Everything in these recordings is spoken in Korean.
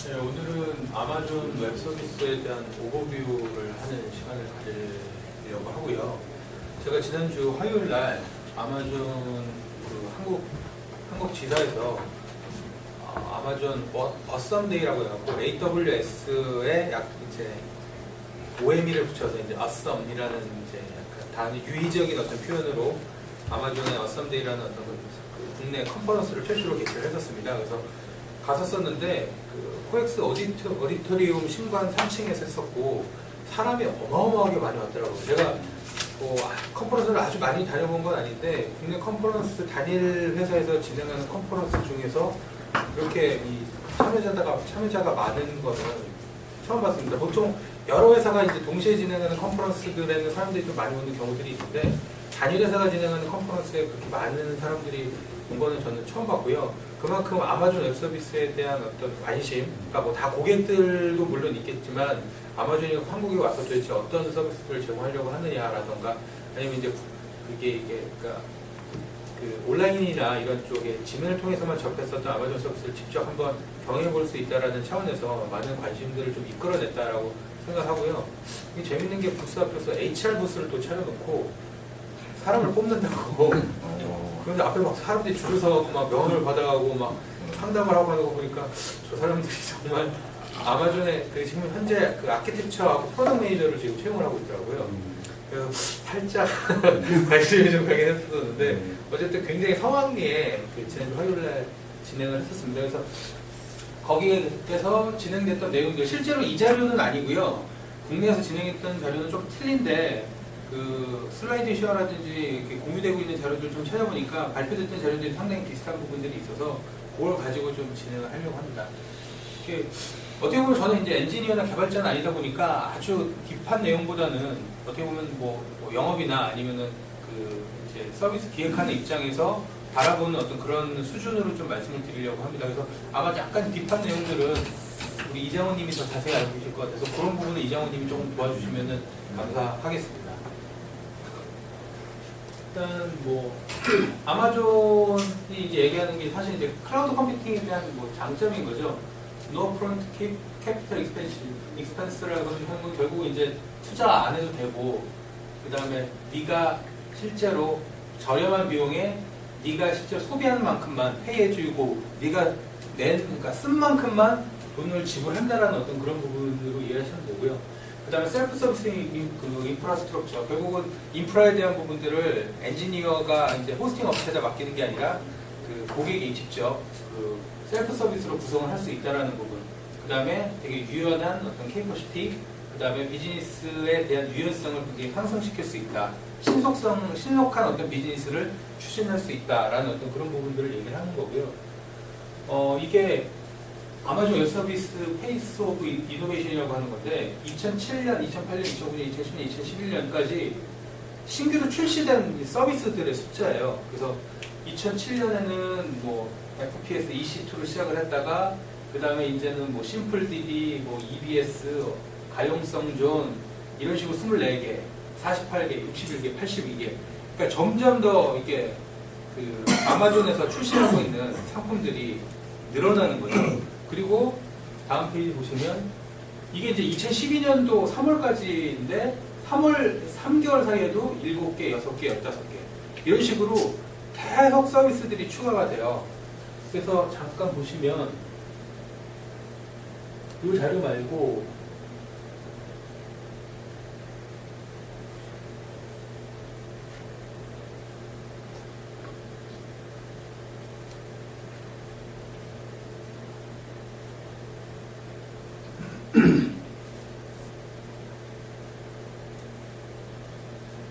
네, 오늘은 아마존 웹 서비스에 대한 오버뷰를 하는 시간을 가지려고 하고요. 제가 지난주 화요일 날 아마존 한국 지사에서 아마존 어썸데이라고 해갖고 AWS에 약 이제 OME를 붙여서 이제 어썸이라는 이제 약간 단위 유의적인 어떤 표현으로 아마존의 어썸데이라는 어떤 국내 컨퍼런스를 최초로 개최를 했었습니다. 그래서 갔었었는데 그 코엑스 오디토리움 신관 3층에서 했었고 사람이 어마어마하게 많이 왔더라고요. 제가 컨퍼런스를 아주 많이 다녀본 건 아닌데 국내 컨퍼런스 단일 회사에서 진행하는 컨퍼런스 중에서 이렇게 참여자가 많은 거는 처음 봤습니다. 보통 여러 회사가 이제 동시에 진행하는 컨퍼런스들에는 사람들이 좀 많이 오는 경우들이 있는데 단일 회사가 진행하는 컨퍼런스에 그렇게 많은 사람들이 온 거는 저는 처음 봤고요. 그만큼 아마존 웹 서비스에 대한 어떤 관심, 그러니까 뭐 다 고객들도 물론 있겠지만 아마존이 한국에 와서 도대체 어떤 서비스를 제공하려고 하느냐라던가 아니면 이제 그러니까 그 온라인이나 이런 쪽에 지면을 통해서만 접했었던 아마존 서비스를 직접 한번 경험해 볼 수 있다라는 차원에서 많은 관심들을 좀 이끌어냈다라고 생각하고요. 이게 재밌는 게 부스 앞에서 HR 부스를 또 차려놓고 사람을 뽑는다고. 그런데 앞에 막 사람들이 줄을 서고 막 명함을 받아가고 막 상담을 하고 하는 거 보니까 저 사람들이 정말 아마존의 그 지금 현재 그 아키텍처하고 프로덕트 매니저를 지금 채용을 하고 있더라고요. 그래서 살짝 관심이 좀 가긴 했었는데 어쨌든 굉장히 성황리에 그 지난주 화요일날 진행을 했었습니다. 그래서 거기에서 진행됐던 내용들 실제로 이 자료는 아니고요. 국내에서 진행했던 자료는 좀 틀린데 그 슬라이드 쉐어라든지 이렇게 공유되고 있는 자료들 좀 찾아보니까 발표됐던 자료들이 상당히 비슷한 부분들이 있어서 그걸 가지고 좀 진행을 하려고 합니다. 어떻게 보면 저는 이제 엔지니어나 개발자는 아니다 보니까 아주 딥한 내용보다는 어떻게 보면 뭐 영업이나 아니면은 그 이제 서비스 기획하는 입장에서 바라보는 어떤 그런 수준으로 좀 말씀을 드리려고 합니다. 그래서 아마 약간 딥한 내용들은 우리 이장호님이 더 자세히 알고 계실 것 같아서 그런 부분은 이장호님이 조금 도와주시면은 감사하겠습니다. 일단 뭐 아마존이 이제 얘기하는 게 사실 이제 클라우드 컴퓨팅에 대한 뭐 장점인 거죠. No front capital expense라고 하는 건 결국 이제 투자 안 해도 되고 그 다음에 네가 실제로 저렴한 비용에 네가 실제로 소비하는 만큼만 페이해주고 네가 그러니까 쓴 만큼만 돈을 지불한다라는 어떤 그런 부분으로 이해하시면 되고요. 그 다음에 셀프 서비스 그 인프라스트럭처 결국은 인프라에 대한 부분들을 엔지니어가 이제 호스팅 업체에다 맡기는 게 아니라 그 고객이 직접 그 셀프 서비스로 구성을 할 수 있다라는 부분. 그 다음에 되게 유연한 어떤 캐퍼시티. 그 다음에 비즈니스에 대한 유연성을 굉장히 향상시킬 수 있다. 신속한 어떤 비즈니스를 추진할 수 있다라는 어떤 그런 부분들을 얘기를 하는 거고요. 이게 아마존 웹 서비스 페이스 오브 이노베이션이라고 하는 건데 2007년, 2008년, 2009년, 2010년, 2011년까지 신규로 출시된 서비스들의 숫자예요. 그래서 2007년에는 뭐 FPS EC2를 시작을 했다가 그 다음에 이제는 뭐 심플DB, 뭐 EBS, 가용성 존 이런 식으로 24개, 48개, 61개, 82개. 그러니까 점점 더 이게 그 아마존에서 출시하고 있는 상품들이 늘어나는 거죠. 그리고 다음 페이지 보시면 이게 이제 2012년도 3월까지인데 3개월 사이에도 7개, 6개, 15개 이런 식으로 계속 서비스들이 추가가 돼요. 그래서 잠깐 보시면 이 자료 말고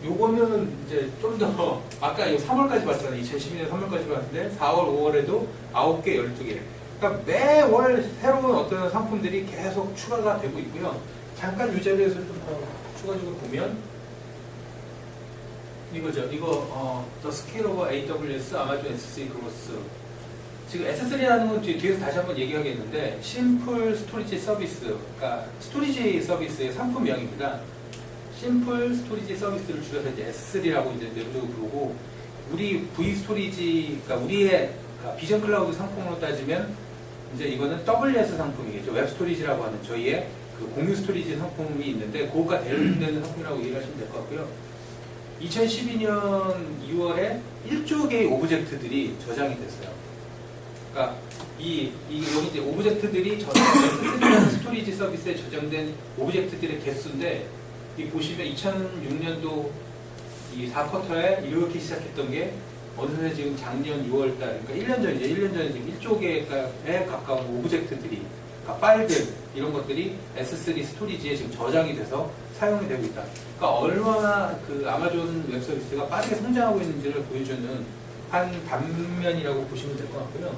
요거는 이제 좀 더 아까 이 3월까지 봤잖아요. 2012년 3월까지 봤는데 4월, 5월에도 9개, 12개. 그러니까 매월 새로운 어떤 상품들이 계속 추가가 되고 있고요. 잠깐 이 자리에서 좀 더 추가적으로 보면 이거죠. 이거 The Scale of AWS Amazon S3 Growth. 지금 S3라는 건 뒤에서 다시 한번 얘기하겠는데 심플 스토리지 서비스, 그러니까 스토리지 서비스의 상품명입니다. 심플 스토리지 서비스를 줄여서 이제 S3라고 이제 내부적으로 부르고 우리 V 스토리지, 그러니까 우리의 비전 클라우드 상품으로 따지면 이제 이거는 WS 상품이겠죠. 웹 스토리지라고 하는 저희의 그 공유 스토리지 상품이 있는데 그거가 대응되는 상품이라고 이해하시면 될 것 같고요. 2012년 2월에 1조 개의 오브젝트들이 저장이 됐어요. 그러니까 여기 이제 오브젝트들이 S3라는 스토리지 서비스에 저장된 오브젝트들의 개수인데 이 보시면 2006년도 이 4쿼터에 이렇게 시작했던 게 어느새 지금 작년 6월달, 그러니까 1년 전이죠. 1년 전에 지금 1조 개에 가까운 오브젝트들이, 그러니까 파일들, 이런 것들이 S3 스토리지에 지금 저장이 돼서 사용이 되고 있다. 그러니까 얼마나 그 아마존 웹 서비스가 빠르게 성장하고 있는지를 보여주는 한 단면이라고 보시면 될 것 같고요.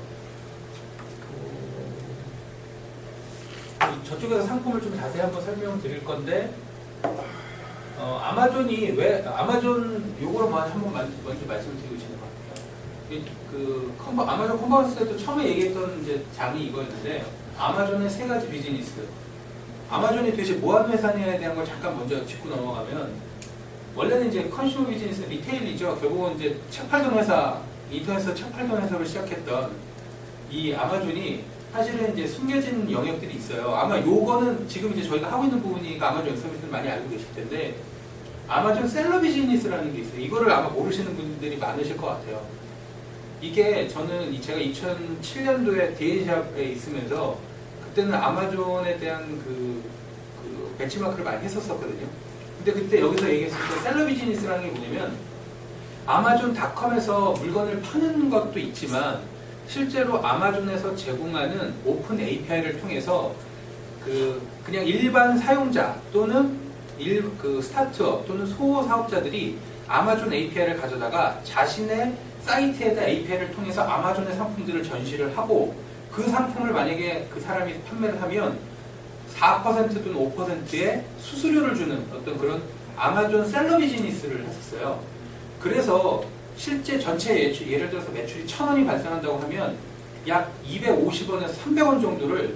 저쪽에서 상품을 좀 자세히 한번 설명드릴 건데, 아마존이 왜 아마존 요거를 한번 먼저 말씀드리고 싶은 것 같아요. 아마존 컨버런스 때도 처음에 얘기했던 이제 장이 이거였는데 아마존의 세 가지 비즈니스. 아마존이 도대체 뭐 하는 회사냐에 대한 걸 잠깐 먼저 짚고 넘어가면 원래는 이제 컨슈머 비즈니스 리테일이죠. 결국은 이제 책 팔던 회사, 인터넷에서 책 팔던 회사로 시작했던 이 아마존이 사실은 이제 숨겨진 영역들이 있어요. 아마 요거는 지금 이제 저희가 하고 있는 부분이니까 아마존 서비스를 많이 알고 계실 텐데 아마존 셀러 비즈니스라는 게 있어요. 이거를 아마 모르시는 분들이 많으실 것 같아요. 이게 제가 2007년도에 DN샵에 있으면서 그때는 아마존에 대한 그 벤치마크를 많이 했었거든요. 근데 그때 여기서 얘기했을 때 셀러 비즈니스라는 게 뭐냐면 아마존닷컴에서 물건을 파는 것도 있지만 실제로 아마존에서 제공하는 오픈 API를 통해서 그냥 일반 사용자 또는 스타트업 또는 소사업자들이 아마존 API를 가져다가 자신의 사이트에다 API를 통해서 아마존의 상품들을 전시를 하고 그 상품을 만약에 그 사람이 판매를 하면 4% 또는 5%의 수수료를 주는 어떤 그런 아마존 셀러 비즈니스를 했었어요. 그래서 실제 전체 예를 들어서 매출이 1,000원이 발생한다고 하면 약 250원에서 300원 정도를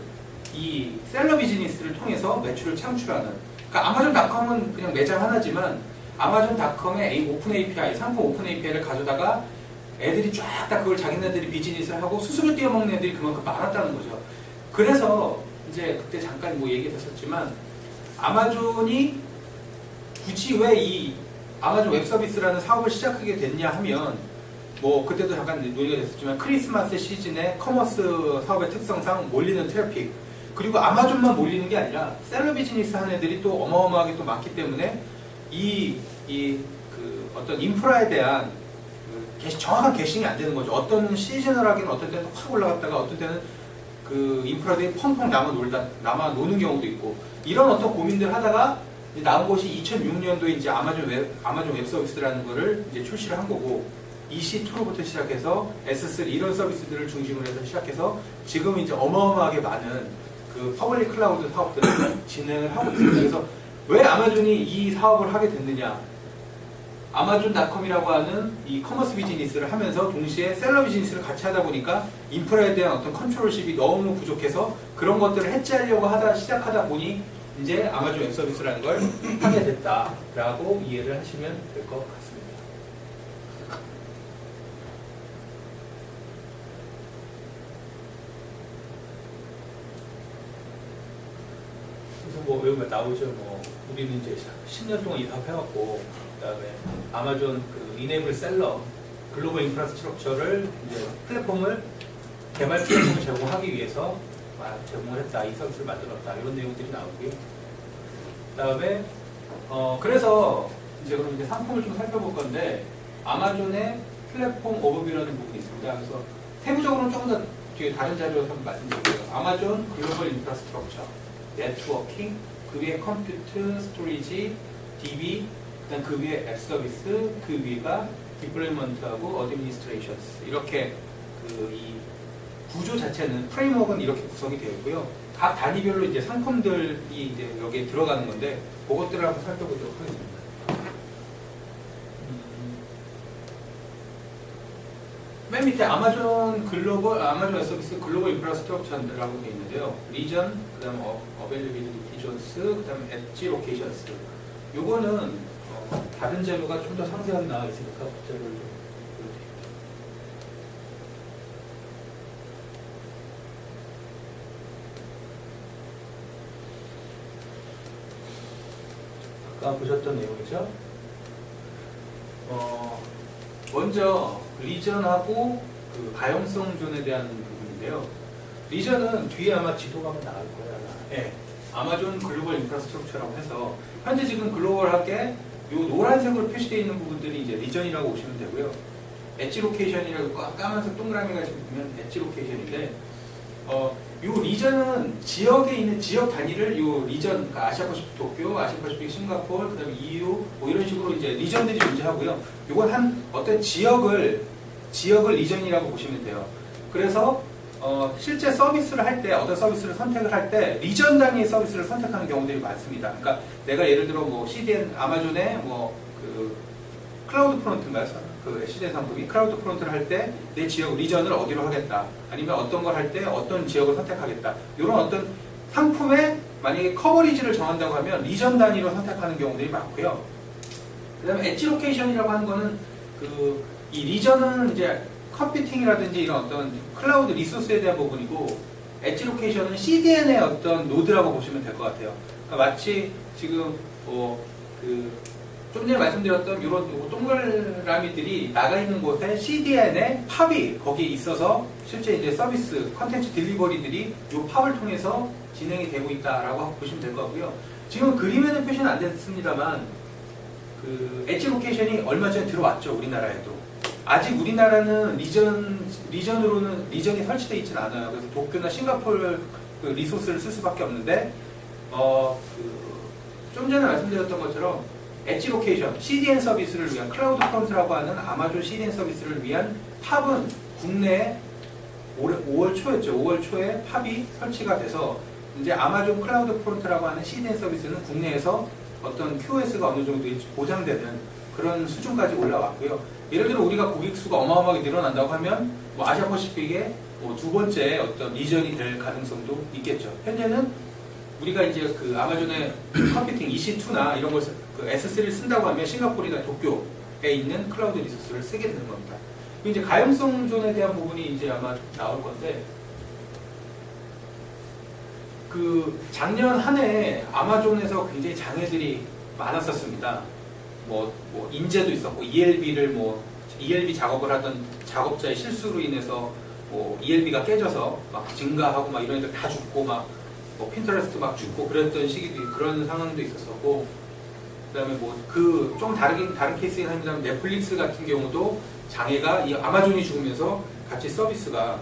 이 셀러 비즈니스를 통해서 매출을 창출하는. 그러니까 아마존닷컴은 그냥 매장 하나지만 아마존닷컴의 오픈 API, 상품 오픈 API를 가져다가 애들이 쫙 다 그걸 자기네들이 비즈니스를 하고 수수료 떼어먹는 애들이 그만큼 많았다는 거죠. 그래서 이제 그때 잠깐 얘기했었지만 아마존이 굳이 왜 이 아마존 웹 서비스라는 사업을 시작하게 됐냐 하면 그때도 잠깐 논의가 됐었지만 크리스마스 시즌에 커머스 사업의 특성상 몰리는 트래픽 그리고 아마존만 몰리는 게 아니라 셀러 비즈니스 하는 애들이 또 어마어마하게 또 많기 때문에 어떤 인프라에 대한 정확한 개싱이 안 되는 거죠. 어떤 시즈널하게는 어떤 때는 확 올라갔다가 어떤 때는 그 인프라들이 펑펑 남아 노는 경우도 있고 이런 어떤 고민들 하다가 나온 것이 2006년도에 이제 아마존 웹 서비스라는 거를 이제 출시를 한 거고 EC2로부터 시작해서 S3 이런 서비스들을 중심으로 해서 시작해서 지금 이제 어마어마하게 많은 그 퍼블릭 클라우드 사업들을 진행을 하고 있습니다. 그래서 왜 아마존이 이 사업을 하게 됐느냐? 아마존닷컴이라고 하는 이 커머스 비즈니스를 하면서 동시에 셀러 비즈니스를 같이 하다 보니까 인프라에 대한 어떤 컨트롤십이 너무 부족해서 그런 것들을 해체하려고 시작하다 보니 이제 아마존 웹 서비스라는 걸 하게 됐다라고 이해를 하시면 될 것 같습니다. 그래서 여기 나오죠. 우리는 이제 10년 동안 이 사업 해왔고 그다음에 아마존 이네이블 셀러 글로벌 인프라스트럭처를 이제 개발 플랫폼을 제공하기 위해서 제공을 했다, 이 서비스를 만들었다 이런 내용들이 나오고요. 그다음에 그래서 그럼 이제 상품을 좀 살펴볼 건데 아마존의 플랫폼 오버뷰라는 부분이 있습니다. 그래서 세부적으로는 조금 더 뒤에 다른 자료에서 한번 말씀드릴게요. 아마존 글로벌 인프라스트럭처, 네트워킹, 그 위에 컴퓨트, 스토리지, DB, 그다음 그 위에 앱 서비스, 그 위가 디플로이먼트하고 어드미니스트레이션스 이렇게 이 구조 자체는 프레임워크는 이렇게 구성이 되어 있고요. 각 단위별로 이제 상품들이 이제 여기에 들어가는 건데 그것들을 한번 살펴보도록 하겠습니다. 맨 밑에 아마존 웹 서비스 글로벌 인프라스트럭처라고 되어 있는데요. 리전, 그다음 어베일리비리티 존스, 그다음 엣지 로케이션스. 요거는 다른 자료가 좀 더 상세하게 나와 있으니까 그 자료를 좀 보여드릴게요. 아까 보셨던 내용이죠. 먼저 리전하고 그 가용성 존에 대한 부분인데요. 리전은 뒤에 아마 지도가 한번 나올 거예요. 네. 아마존 글로벌 인프라스트럭처라고 해서 현재 지금 글로벌하게 이 노란색으로 표시되어 있는 부분들이 이제 리전이라고 보시면 되고요. 엣지 로케이션이라고 까만색 동그라미가 지금 보면 엣지 로케이션인데, 이 리전은 지역에 있는 지역 단위를 이 리전, 그러니까 아시아퍼시픽 도쿄, 아시아퍼시픽 싱가포르, 그다음에 EU 뭐 이런 식으로 이제 리전들이 존재하고요. 이건 한 어떤 지역을 리전이라고 보시면 돼요. 그래서 실제 서비스를 할 때, 어떤 서비스를 선택을 할 때 리전 단위의 서비스를 선택하는 경우들이 많습니다. 그러니까 내가 예를 들어 뭐 CDN 아마존의 뭐 그 클라우드 프론트인가요? 그 CDN 상품이 클라우드 프론트를 할 때 내 지역 리전을 어디로 하겠다. 아니면 어떤 걸 할 때 어떤 지역을 선택하겠다. 이런 어떤 상품의 만약에 커버리지를 정한다고 하면 리전 단위로 선택하는 경우들이 많고요. 그 다음에 엣지 로케이션이라고 하는 거는 이 리전은 이제 컴퓨팅이라든지 이런 어떤 클라우드 리소스에 대한 부분이고, 엣지 로케이션은 CDN의 어떤 노드라고 보시면 될 것 같아요. 그러니까 마치 지금 좀 전에 말씀드렸던 이런 동그라미들이 나가 있는 곳에 CDN의 팝이 거기에 있어서 실제 이제 서비스 컨텐츠 딜리버리들이 이 팝을 통해서 진행이 되고 있다라고 보시면 될 것 같고요. 지금 그림에는 표시는 안 됐습니다만 엣지 로케이션이 얼마 전에 들어왔죠, 우리나라에도. 아직 우리나라는 리전으로는 리전이 설치되어 있지는 않아요. 그래서 도쿄나 싱가포르 그 리소스를 쓸 수밖에 없는데, 좀 전에 말씀드렸던 것처럼 엣지 로케이션, CDN 서비스를 위한 클라우드 프론트라고 하는 아마존 CDN 서비스를 위한 팝은 국내에 5월 초였죠. 5월 초에 팝이 설치가 돼서 이제 아마존 클라우드 프론트라고 하는 CDN 서비스는 국내에서 어떤 QoS가 어느 정도 보장되는 그런 수준까지 올라왔고요. 예를 들어 우리가 고객 수가 어마어마하게 늘어난다고 하면 뭐 아시아퍼시픽의 두 번째 어떤 리전이 될 가능성도 있겠죠. 현재는 우리가 이제 아마존의 컴퓨팅 EC2나 이런 걸 S3를 쓴다고 하면 싱가포르나 도쿄에 있는 클라우드 리소스를 쓰게 되는 겁니다. 이제 가용성 존에 대한 부분이 이제 아마 나올 건데, 작년 한 해 아마존에서 굉장히 장애들이 많았었습니다. 뭐 인재도 있었고 ELB 작업을 하던 작업자의 실수로 인해서 ELB가 깨져서 막 증가하고 막 이런 애들 다 죽고 뭐 핀터레스트 막 죽고 그랬던 시기도, 그런 상황도 있었었고, 그다음에 좀 다른 케이스긴 합니다만 넷플릭스 같은 경우도 장애가 이 아마존이 죽으면서 같이 서비스가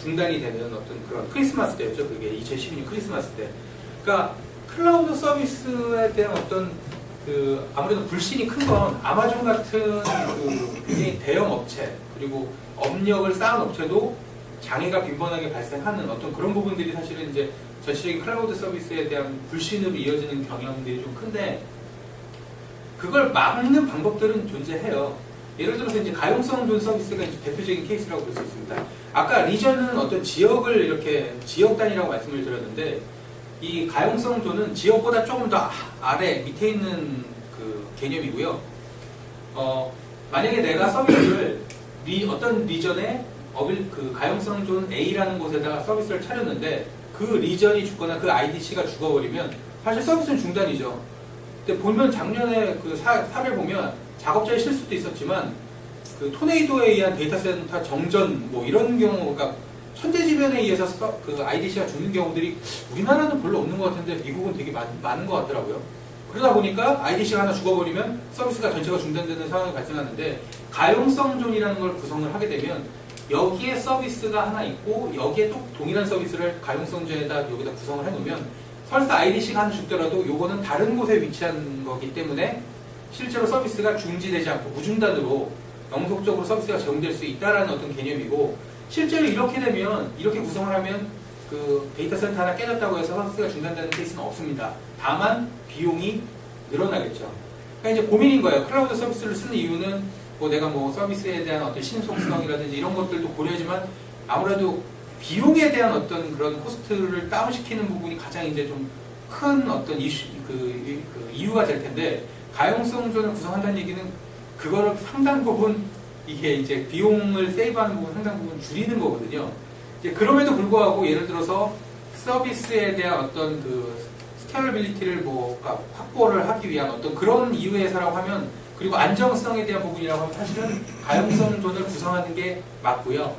중단이 되는 어떤 그런 크리스마스 때였죠. 그게 2012년 크리스마스 때. 그러니까 클라우드 서비스에 대한 어떤 아무래도 불신이 큰 건 아마존 같은 굉장히 대형 업체, 그리고 업력을 쌓은 업체도 장애가 빈번하게 발생하는 어떤 그런 부분들이 사실은 이제 전체적인 클라우드 서비스에 대한 불신으로 이어지는 경향들이 좀 큰데, 그걸 막는 방법들은 존재해요. 예를 들어서 이제 가용성 존 서비스가 이제 대표적인 케이스라고 볼 수 있습니다. 아까 리전은 어떤 지역을 이렇게 지역 단위라고 말씀을 드렸는데, 이 가용성 존은 지역보다 조금 더 아래 밑에 있는 개념이고요. 만약에 내가 서비스를 어떤 리전에 가용성 존 A라는 곳에다가 서비스를 차렸는데 그 리전이 죽거나 그 IDC가 죽어버리면 사실 서비스는 중단이죠. 근데 보면 작년에 사례 보면 작업자의 실수도 있었지만 토네이도에 의한 데이터 센터 정전 뭐 이런 경우, 그러니까 천재지변에 의해서 IDC가 죽는 경우들이 우리나라는 별로 없는 것 같은데 미국은 되게 많은 것 같더라고요. 그러다 보니까 IDC가 하나 죽어버리면 서비스가 전체가 중단되는 상황이 발생하는데, 가용성 존이라는 걸 구성을 하게 되면 여기에 서비스가 하나 있고 여기에 또 동일한 서비스를 가용성 존에다 여기다 구성을 해놓으면 설사 IDC가 하나 죽더라도 요거는 다른 곳에 위치한 거기 때문에 실제로 서비스가 중지되지 않고 무중단으로 영속적으로 서비스가 제공될 수 있다는 어떤 개념이고, 실제로 이렇게 되면, 이렇게 구성을 하면 데이터 센터 하나 깨졌다고 해서 서비스가 중단되는 케이스는 없습니다. 다만 비용이 늘어나겠죠. 그러니까 이제 고민인 거예요. 클라우드 서비스를 쓰는 이유는 내가 서비스에 대한 어떤 신속성이라든지 이런 것들도 고려하지만 아무래도 비용에 대한 어떤 그런 코스트를 다운시키는 부분이 가장 이제 좀 큰 어떤 이유가 될 텐데, 가용성 존을 구성한다는 얘기는 그거를 상당 부분 이게 이제 비용을 세이브하는 부분 상당 부분 줄이는 거거든요. 이제 그럼에도 불구하고 예를 들어서 서비스에 대한 어떤 스케일러빌리티를 뭐 그러니까 확보를 하기 위한 어떤 그런 이유에서라고 하면, 그리고 안정성에 대한 부분이라고 하면 사실은 가용성 존을 구성하는 게 맞고요.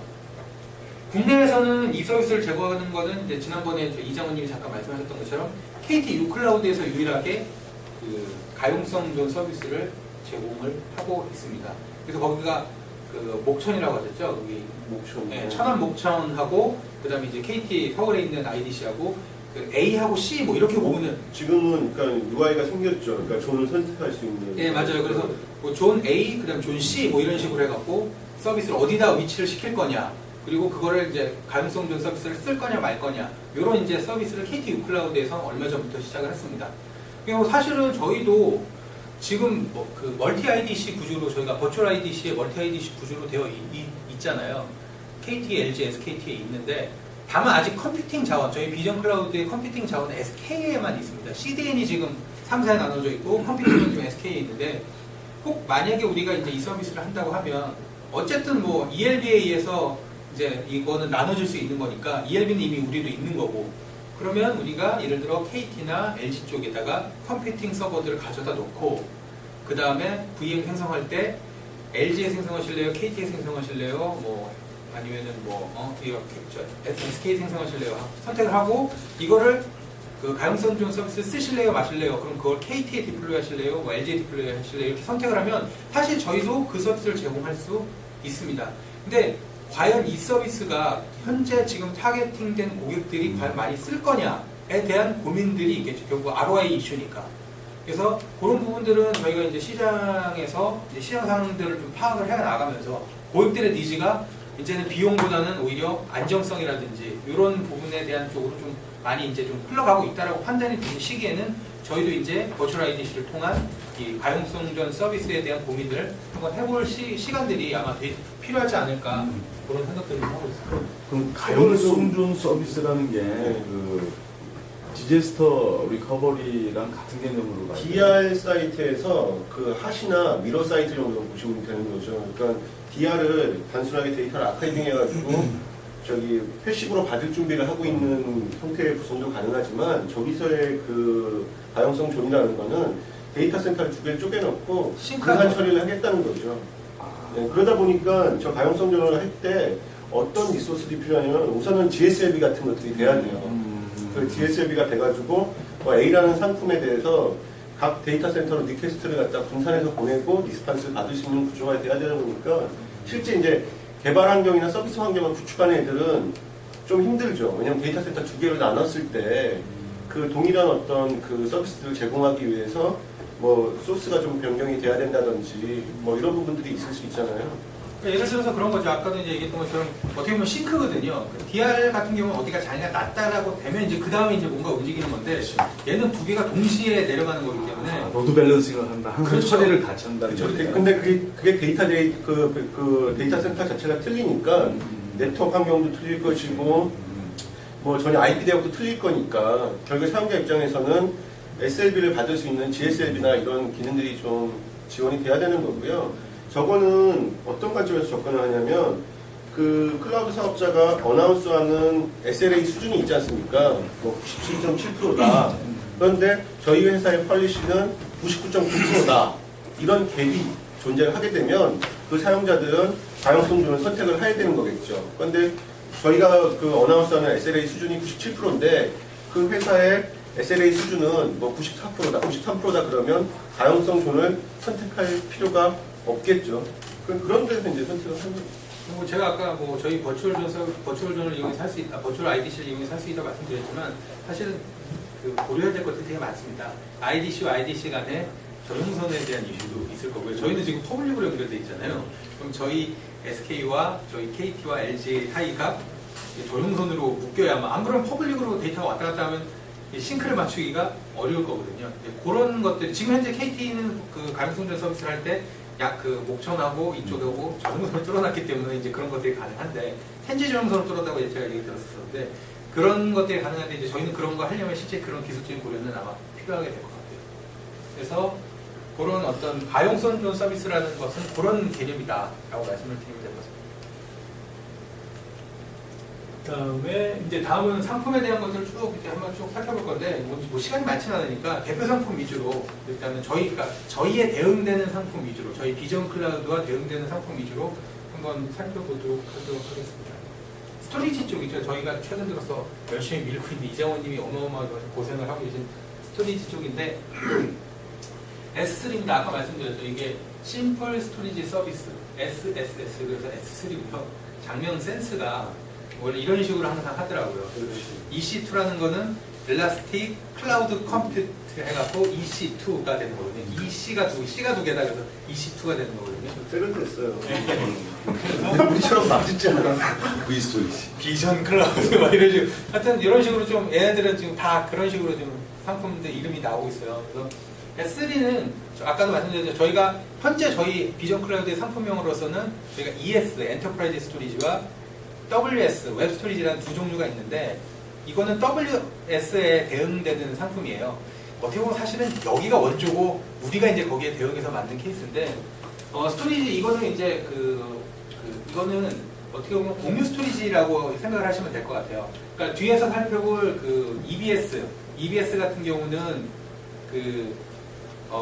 국내에서는 이 서비스를 제공하는 거는 이제 지난번에 이장훈님이 잠깐 말씀하셨던 것처럼 KT U-클라우드에서 유일하게 그 가용성 존 서비스를 제공을 하고 있습니다. 그래서 거기가 그 목천이라고 하셨죠? 여기 목천. 네, 천안 목천하고 그다음에 이제 KT 서울에 있는 IDC하고 그 A하고 C 뭐 이렇게 보면은 지금은 그러니까 UI가 생겼죠. 그러니까 존을 선택할 수 있는. 네 맞아요. 그래서 뭐 존 A 그다음 존 C 뭐 이런 식으로 해갖고 서비스를 어디다 위치를 시킬 거냐, 그리고 그거를 이제 가용성 존 서비스를 쓸 거냐 말 거냐, 이런 이제 서비스를 KT U-클라우드에서 얼마 전부터 시작을 했습니다. 그리고 사실은 저희도 지금 뭐 그 멀티 IDC 구조로, 저희가 버추얼 IDC의 멀티 IDC 구조로 되어 있잖아요. KT, LG, SKT에 있는데, 다만 아직 컴퓨팅 자원, 저희 비전 클라우드의 컴퓨팅 자원은 SK에만 있습니다. CDN이 지금 3사에 나눠져 있고 컴퓨팅은 좀 SK에 있는데, 꼭 만약에 우리가 이제 이 서비스를 한다고 하면 어쨌든 뭐 ELB에 의해서 이제 이거는 나눠질 수 있는 거니까, ELB는 이미 우리도 있는 거고, 그러면 우리가 예를 들어 KT나 LG 쪽에다가 컴퓨팅 서버들을 가져다 놓고, 그 다음에 VM 생성할 때 LG에 생성하실래요? KT에 생성하실래요? 뭐 아니면은 뭐 이렇게 SK 생성하실래요? 선택을 하고, 이거를 그 가용성 존 서비스 쓰실래요? 마실래요? 그럼 그걸 KT에 디플로이 하실래요? 뭐 LG에 디플로이 하실래요? 이렇게 선택을 하면 사실 저희도 그 서비스를 제공할 수 있습니다. 근데 과연 이 서비스가 현재 지금 타겟팅된 고객들이 과연 많이 쓸 거냐에 대한 고민들이 있겠죠. 결국 ROI 이슈니까. 그래서 그런 부분들은 저희가 이제 시장에서 이제 시장 상황들을 좀 파악을 해 나가면서 고객들의 니즈가 이제는 비용보다는 오히려 안정성이라든지 이런 부분에 대한 쪽으로 좀 많이 이제 좀 흘러가고 있다라고 판단이 되는 시기에는 저희도 이제 버추얼 IDC를 통한 이 가용성 존 서비스에 대한 고민을 한번 해볼 시간들이 아마 필요하지 않을까, 그런 생각들을 하고 있습니다. 그럼 가용성 존 서비스라는 게 그 디제스터 리커버리랑 같은 개념으로 봐요. DR 사이트에서 그 핫이나 미러 사이트 정도 보시면 되는 거죠. 그러니까 DR을 단순하게 데이터를 아카이빙해가지고 저기 패시브로 받을 준비를 하고 있는 형태의 구성도 가능하지만, 저기서의 그 가용성 존이라는 거는 데이터 센터를 두 개를 쪼개놓고 분산 처리를 하겠다는 거죠. 네, 그러다 보니까 저 가용성 존을 할 때 어떤 리소스들이 필요하냐면 우선은 GSLB 같은 것들이 돼야 돼요. 그 GSLB가 돼가지고 A라는 상품에 대해서 각 데이터 센터로 리퀘스트를 갖다 분산해서 보내고 리스판스를 받을 수 있는 구조가 돼야 되다 보니까 실제 이제 개발 환경이나 서비스 환경을 구축하는 애들은 좀 힘들죠. 왜냐면 데이터 센터 두 개를 나눴을 때 그 동일한 어떤 그 서비스를 제공하기 위해서 뭐 소스가 좀 변경이 돼야 된다든지 뭐 이런 부분들이 있을 수 있잖아요. 예를 들어서 그런 거죠. 아까도 이제 얘기했던 것처럼 어떻게 보면 싱크거든요. DR 같은 경우는 어디가 자기가 낮다라고 되면 이제 그 다음에 이제 뭔가 움직이는 건데, 얘는 두 개가 동시에 내려가는 거기 때문에 로드 밸런싱을 한다. 항상 그렇죠. 처리를 같이 한다는 그렇죠. 거죠. 근데 그게 데이터 센터 자체가 틀리니까 네트워크 환경도 틀릴 것이고 뭐 전혀 IP 대역도 틀릴 거니까 결국 사용자 입장에서는 SLB를 받을 수 있는 GSLB나 이런 기능들이 좀 지원이 돼야 되는 거고요. 저거는 어떤 관점에서 접근을 하냐면 그 클라우드 사업자가 어나운스하는 SLA 수준이 있지 않습니까? 뭐 97.7%다. 그런데 저희 회사의 퀄리티는 99.9%다. 이런 갭이 존재를 하게 되면 그 사용자들은 가용성 존을 선택을 해야 되는 거겠죠. 그런데 저희가 그 어나운스하는 SLA 수준이 97%인데 그 회사의 SLA 수준은 뭐 94%다, 93%다 그러면 가용성 존을 선택할 필요가 없겠죠. 그런 데서 이제 선택을 하는 거죠. 그리고 제가 아까 뭐 저희 버추얼존을 이용해서 할 수 있다, 버추얼 IDC를 이용해서 할 수 있다 말씀드렸지만, 사실은 그 고려해야 될 것들이 되게 많습니다. IDC와 IDC 간의 전용선에 대한 이슈도 있을 거고요. 저희는 지금 퍼블릭으로 연결되어 있잖아요. 그럼 저희 SK와 저희 KT와 LG 사이가 전용선으로 묶여야만, 안 그러면 퍼블릭으로 데이터가 왔다 갔다 하면 싱크를 맞추기가 어려울 거거든요. 그런 것들, 지금 현재 KT는 그 가용성 존 서비스를 할 때 약 그 목천하고 이쪽하고 전용선을 뚫어놨기 때문에 이제 그런 것들이 가능한데, 텐지 전용선을 뚫었다고 제가 얘기 들었었는데, 그런 것들이 가능한데 이제 저희는 그런 거 하려면 실제 그런 기술적인 고려는 아마 필요하게 될 것 같아요. 그래서 그런 어떤 가용성 존 서비스라는 것은 그런 개념이다라고 말씀을 드리면 될 것 같습니다. 그다음에 이제 다음은 상품에 대한 것들을 쭉 이렇게 한번 쭉 살펴볼 건데 뭐 시간이 많지는 않으니까 대표 상품 위주로 일단은 저희에 대응되는 상품 위주로 저희 비전 클라우드와 대응되는 상품 위주로 한번 살펴보도록 하겠습니다. 스토리지 쪽이죠. 저희가 최근 들어서 열심히 밀고 있는 이장호님이 어마어마하게 고생을 하고 계신 스토리지 쪽인데 S3입니다. 아까 말씀드렸죠. 이게 심플 스토리지 서비스 SSS 그래서 S3고요. 장면 센스가 원래 이런 식으로 항상 하더라고요. EC2라는 거는 엘라스틱 클라우드 컴퓨트 해갖고 EC2가 되는 거거든요. C가 두 개다 그래서 EC2가 되는 거거든요. 세련됐어요. 우리처럼 맞지 않아. V 스토리지. 비전 클라우드 막 이런 식으로 하여튼 이런 식으로 좀 얘네들은 지금 다 그런 식으로 좀 상품들 이름이 나오고 있어요. 그래서 S3는 아까도 말씀드렸죠. 저희가 현재 저희 비전 클라우드의 상품명으로서는 저희가 ES 엔터프라이즈 스토리지와 WS 웹 스토리지라는 두 종류가 있는데 이거는 WS에 대응되는 상품이에요. 어떻게 보면 사실은 여기가 원조고 우리가 이제 거기에 대응해서 만든 케이스인데 스토리지 이거는 이제 이거는 어떻게 보면 공유 스토리지라고 생각을 하시면 될 것 같아요. 그러니까 뒤에서 살펴볼 그 EBS 같은 경우는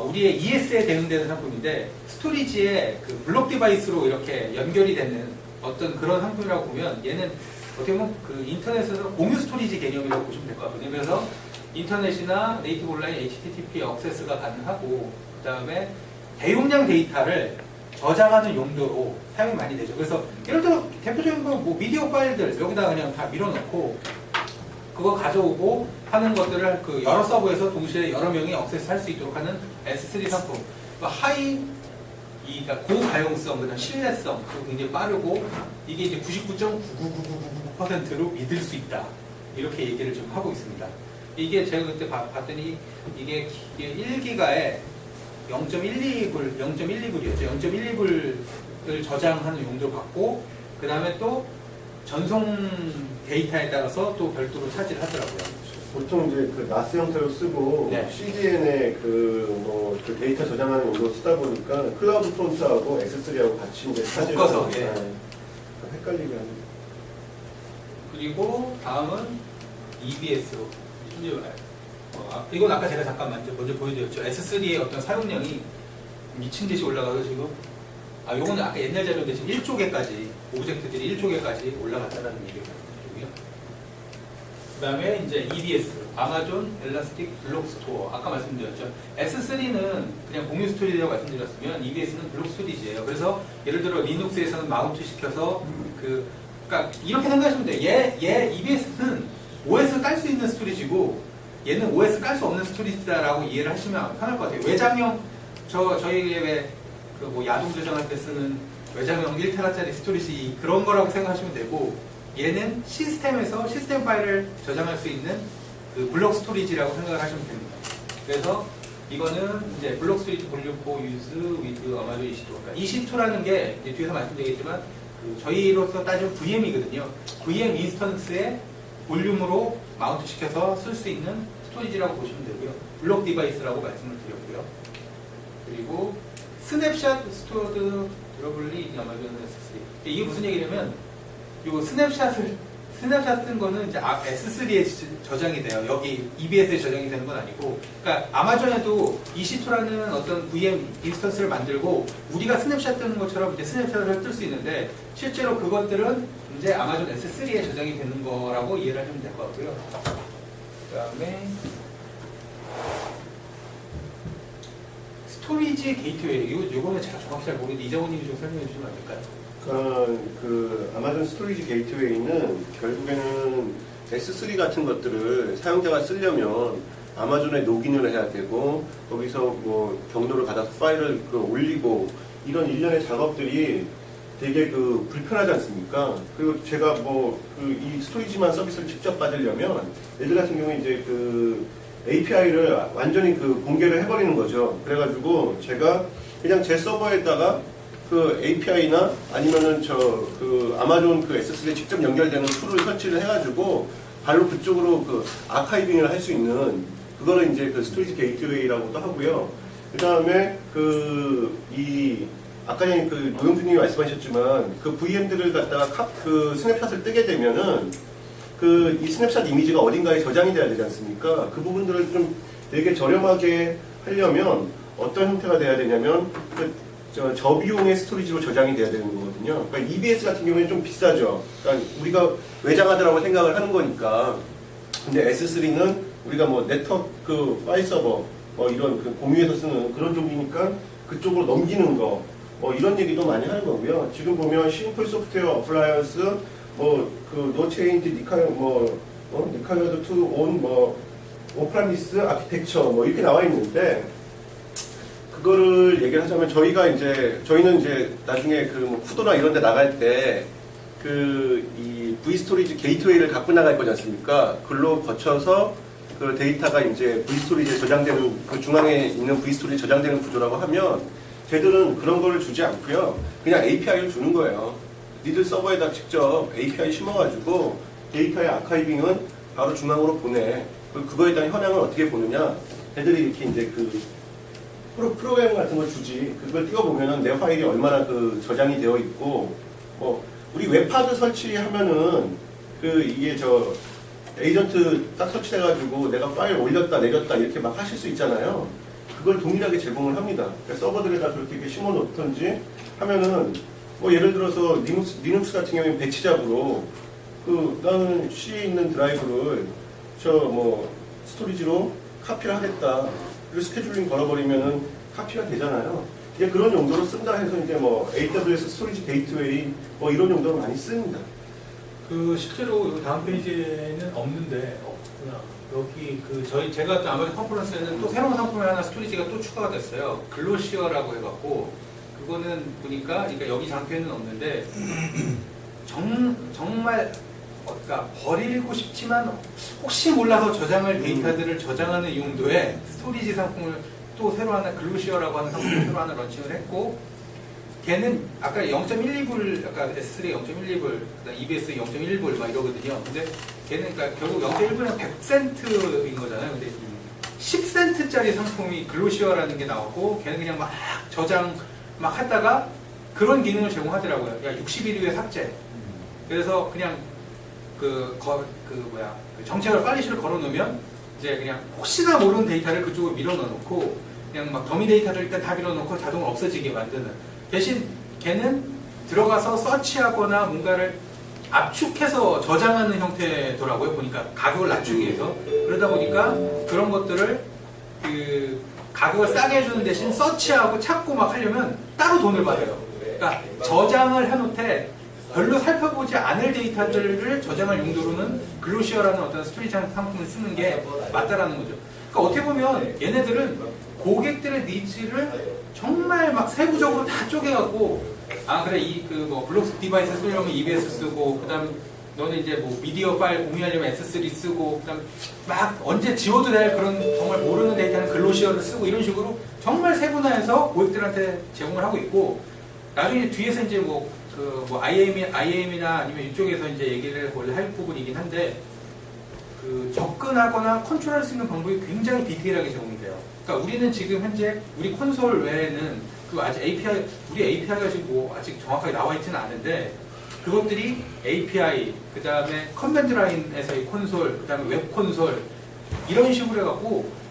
우리의 ES에 대응되는 상품인데 스토리지의 그 블록 디바이스로 이렇게 연결이 되는 어떤 그런 상품이라고 보면 얘는 어떻게 보면 그 인터넷에서 공유 스토리지 개념이라고 보시면 될 것 같거든요. 그래서 인터넷이나 네이티브 온라인 HTTP 액세스가 가능하고 그 다음에 대용량 데이터를 저장하는 용도로 사용이 많이 되죠. 그래서 예를 들어 대표적인 거 뭐 미디어 파일들 여기다 그냥 다 밀어넣고 그거 가져오고 하는 것들을 그 여러 서버에서 동시에 여러 명이 액세스할 수 있도록 하는 S3 상품. 그러니까 고가용성, 그다음 신뢰성, 그리고 굉장히 빠르고 이게 이제 99.99999%로 믿을 수 있다. 이렇게 얘기를 좀 하고 있습니다. 이게 제가 그때 봤더니 이게 1기가에 0.12불이었죠. 0.12불을 저장하는 용도로 받고 그 다음에 또 전송 데이터에 따라서 또 별도로 차지를 하더라고요. 보통 이제 그 나스 형태로 쓰고 네. CDN에 그 데이터 저장하는 용도로 쓰다 보니까 클라우드 프론트하고 S3하고 같이 이제 묶어서, 예. 헷갈리게 합니다. 그리고 다음은 EBS로 이건 아까 제가 잠깐 먼저 보여드렸죠. S3의 어떤 사용량이 미친 듯이 올라가서 지금 요거는 아까 옛날 자료인데 지금 1조개까지 오브젝트들이 1조개까지 올라갔다는 얘기가 있고요. 그 다음에 이제 EBS 아마존 엘라스틱 블록 스토어 아까 말씀드렸죠. S3는 그냥 공유 스토리라고 말씀드렸으면 EBS는 블록 스토리지예요. 그래서 예를 들어 리눅스에서는 마운트 시켜서 그러니까 이렇게 생각하시면 돼요. 얘 EBS는 OS 깔 수 있는 스토리지고 얘는 OS 깔 수 없는 스토리지다라고 이해를 하시면 편할 것 같아요. 외장형 저희 뭐 야동 조정할 때 쓰는 외장형 1테라짜리 스토리지 그런 거라고 생각하시면 되고 얘는 시스템에서 시스템 파일을 저장할 수 있는 그 블록 스토리지라고 생각을 하시면 됩니다. 그래서 이거는 이제 블록 스토리지 볼륨 4 유즈 위드 아마존 EC2. 그러니까 EC2라는 게 이제 뒤에서 말씀드리겠지만 저희로서 따지면 VM이거든요. VM 인스턴스에 볼륨으로 마운트 시켜서 쓸 수 있는 스토리지라고 보시면 되고요. 블록 디바이스라고 말씀을 드렸고요. 그리고 스냅샷 스토어드 드러블리 아마존 S3. 이게 무슨 얘기냐면 요 스냅샷 뜬 거는 이제 S3에 저장이 돼요. 여기 EBS에 저장이 되는 건 아니고, 그러니까 아마존에도 EC2라는 어떤 VM 인스턴스를 만들고 우리가 스냅샷 뜨는 것처럼 이제 스냅샷을 뜰 수 있는데 실제로 그것들은 이제 아마존 S3에 저장이 되는 거라고 이해를 하시면 될 것 같고요. 그다음에 스토리지 게이트웨이 이거는 제가 정확히 잘 모르는데 이장호님이 좀 설명해 주시면 안 될까요? 그 아마존 스토리지 게이트웨이는 결국에는 S3 같은 것들을 사용자가 쓰려면 아마존에 로그인을 해야 되고 거기서 뭐 경로를 받아서 파일을 올리고 이런 일련의 작업들이 되게 불편하지 않습니까? 그리고 제가 이 스토리지만 서비스를 직접 받으려면 얘들 같은 경우에 이제 API를 완전히 공개를 해버리는 거죠. 그래가지고 제가 그냥 제 서버에다가 API나 아니면은 아마존 S3에 직접 연결되는 툴을 설치를 해가지고 바로 그쪽으로 아카이빙을 할 수 있는 그거를 이제 스토리지 게이트웨이라고도 하고요. 그 다음에 아까 전에 노영준님이 말씀하셨지만 VM들을 갖다가 스냅샷을 뜨게 되면은 이 스냅샷 이미지가 어딘가에 저장이 돼야 되지 않습니까? 그 부분들을 좀 되게 저렴하게 하려면 어떤 형태가 돼야 되냐면 저비용의 스토리지로 저장이 돼야 되는 거거든요. 그러니까 EBS 같은 경우에는 좀 비싸죠. 그러니까 우리가 외장하드라고 생각을 하는 거니까. 근데 S3는 우리가 뭐 네트워크 파일 서버 이런 공유해서 쓰는 그런 쪽이니까 그쪽으로 넘기는 거 이런 얘기도 많이 하는 거고요. 지금 보면 심플 소프트웨어 어플라이언스 노 체인지 니카이어드 투 온 오프라미스 아키텍처 이렇게 나와 있는데 그거를 얘기를 하자면 저희는 이제 나중에 쿠도나 이런 데 나갈 때 이 V스토리지 게이트웨이를 갖고 나갈 거지 않습니까? 글로 거쳐서 그 데이터가 이제 V스토리지에 저장되는 중앙에 있는 V스토리지에 저장되는 구조라고 하면 쟤들은 그런 거를 주지 않고요. 그냥 API를 주는 거예요. 니들 서버에다 직접 API 심어가지고 데이터의 아카이빙은 바로 중앙으로 보내. 그거에 대한 현황을 어떻게 보느냐? 애들이 이렇게 이제 프로그램 같은 걸 주지. 그걸 띄워보면은 내 파일이 얼마나 저장이 되어 있고, 우리 웹하드 설치하면은 이게 에이전트 딱 설치해가지고 내가 파일 올렸다 내렸다 이렇게 막 하실 수 있잖아요. 그걸 동일하게 제공을 합니다. 그러니까 서버들에다 그렇게 심어 놓던지 하면은 예를 들어서 리눅스 같은 경우에는 배치작으로 나는 C에 있는 드라이브를 스토리지로 카피를 하겠다. 그리고 스케줄링 걸어버리면은 카피가 되잖아요. 이제 그런 용도로 쓴다 해서 이제 AWS 스토리지 게이트웨이 이런 용도로 많이 씁니다. 실제로 이 다음 페이지에는 없는데 없구나. 여기 제가 또 아마존 컨퍼런스에는 또 새로운 상품이 하나 스토리지가 또 추가가 됐어요. 글로시어라고 해갖고 그거는 보니까 그러니까 여기 장표에는 없는데 정말 그러니까 버리고 싶지만 혹시 몰라서 저장할 데이터들을 저장하는 용도의 스토리지 상품을 또 새로 하나 글로시어라고 하는 상품을 새로 하나 런칭을 했고 걔는 아까 0.12불 아까 S3 0.12불 EBS 0.1불 막 이러거든요. 근데 걔는 그러니까 결국 0.1불은 100센트인 거잖아요. 근데 10센트짜리 상품이 글로시어라는 게 나왔고 걔는 그냥 막 저장 막 하다가 그런 기능을 제공하더라고요. 야 60일 이후에 삭제. 그래서 그냥 정책을 빨리시를 걸어놓으면 이제 그냥 혹시나 모르는 데이터를 그쪽으로 밀어 넣어놓고 그냥 막 더미 데이터를 일단 다 밀어놓고 자동으로 없어지게 만드는 대신 걔는 들어가서 서치하거나 뭔가를 압축해서 저장하는 형태더라고요. 보니까 가격을 낮추기 위해서 그러다 보니까 그런 것들을 가격을 싸게 해주는 대신 서치하고 찾고 막 하려면 따로 돈을 받아요. 그러니까 저장을 해놓되 별로 살펴보지 않을 데이터들을 저장할 용도로는 글로시어라는 어떤 스토리지 상품을 쓰는 게 맞다라는 거죠. 그러니까 어떻게 보면 얘네들은 고객들의 니즈를 정말 막 세부적으로 다 쪼개갖고 그래 블록 디바이스 쓰려면 EBS 쓰고 그다음 너는 이제 미디어 파일 공유하려면 S3 쓰고 그다음 막 언제 지워도 될 그런 정말 모르는 데이터는 글로시어를 쓰고 이런 식으로 정말 세분화해서 고객들한테 제공을 하고 있고 나중에 뒤에서 이제 IAM이나 아니면 이쪽에서 이제 얘기를 원래 할 부분이긴 한데 접근하거나 컨트롤할 수 있는 방법이 굉장히 디테일하게 제공이 돼요. 그러니까 우리는 지금 현재 우리 콘솔 외에는 아직 우리 API가 지금 아직 정확하게 나와 있지는 않은데 그것들이 API, 그 다음에 커맨드 라인에서의 콘솔, 그 다음에 웹 콘솔 이런 식으로 해갖고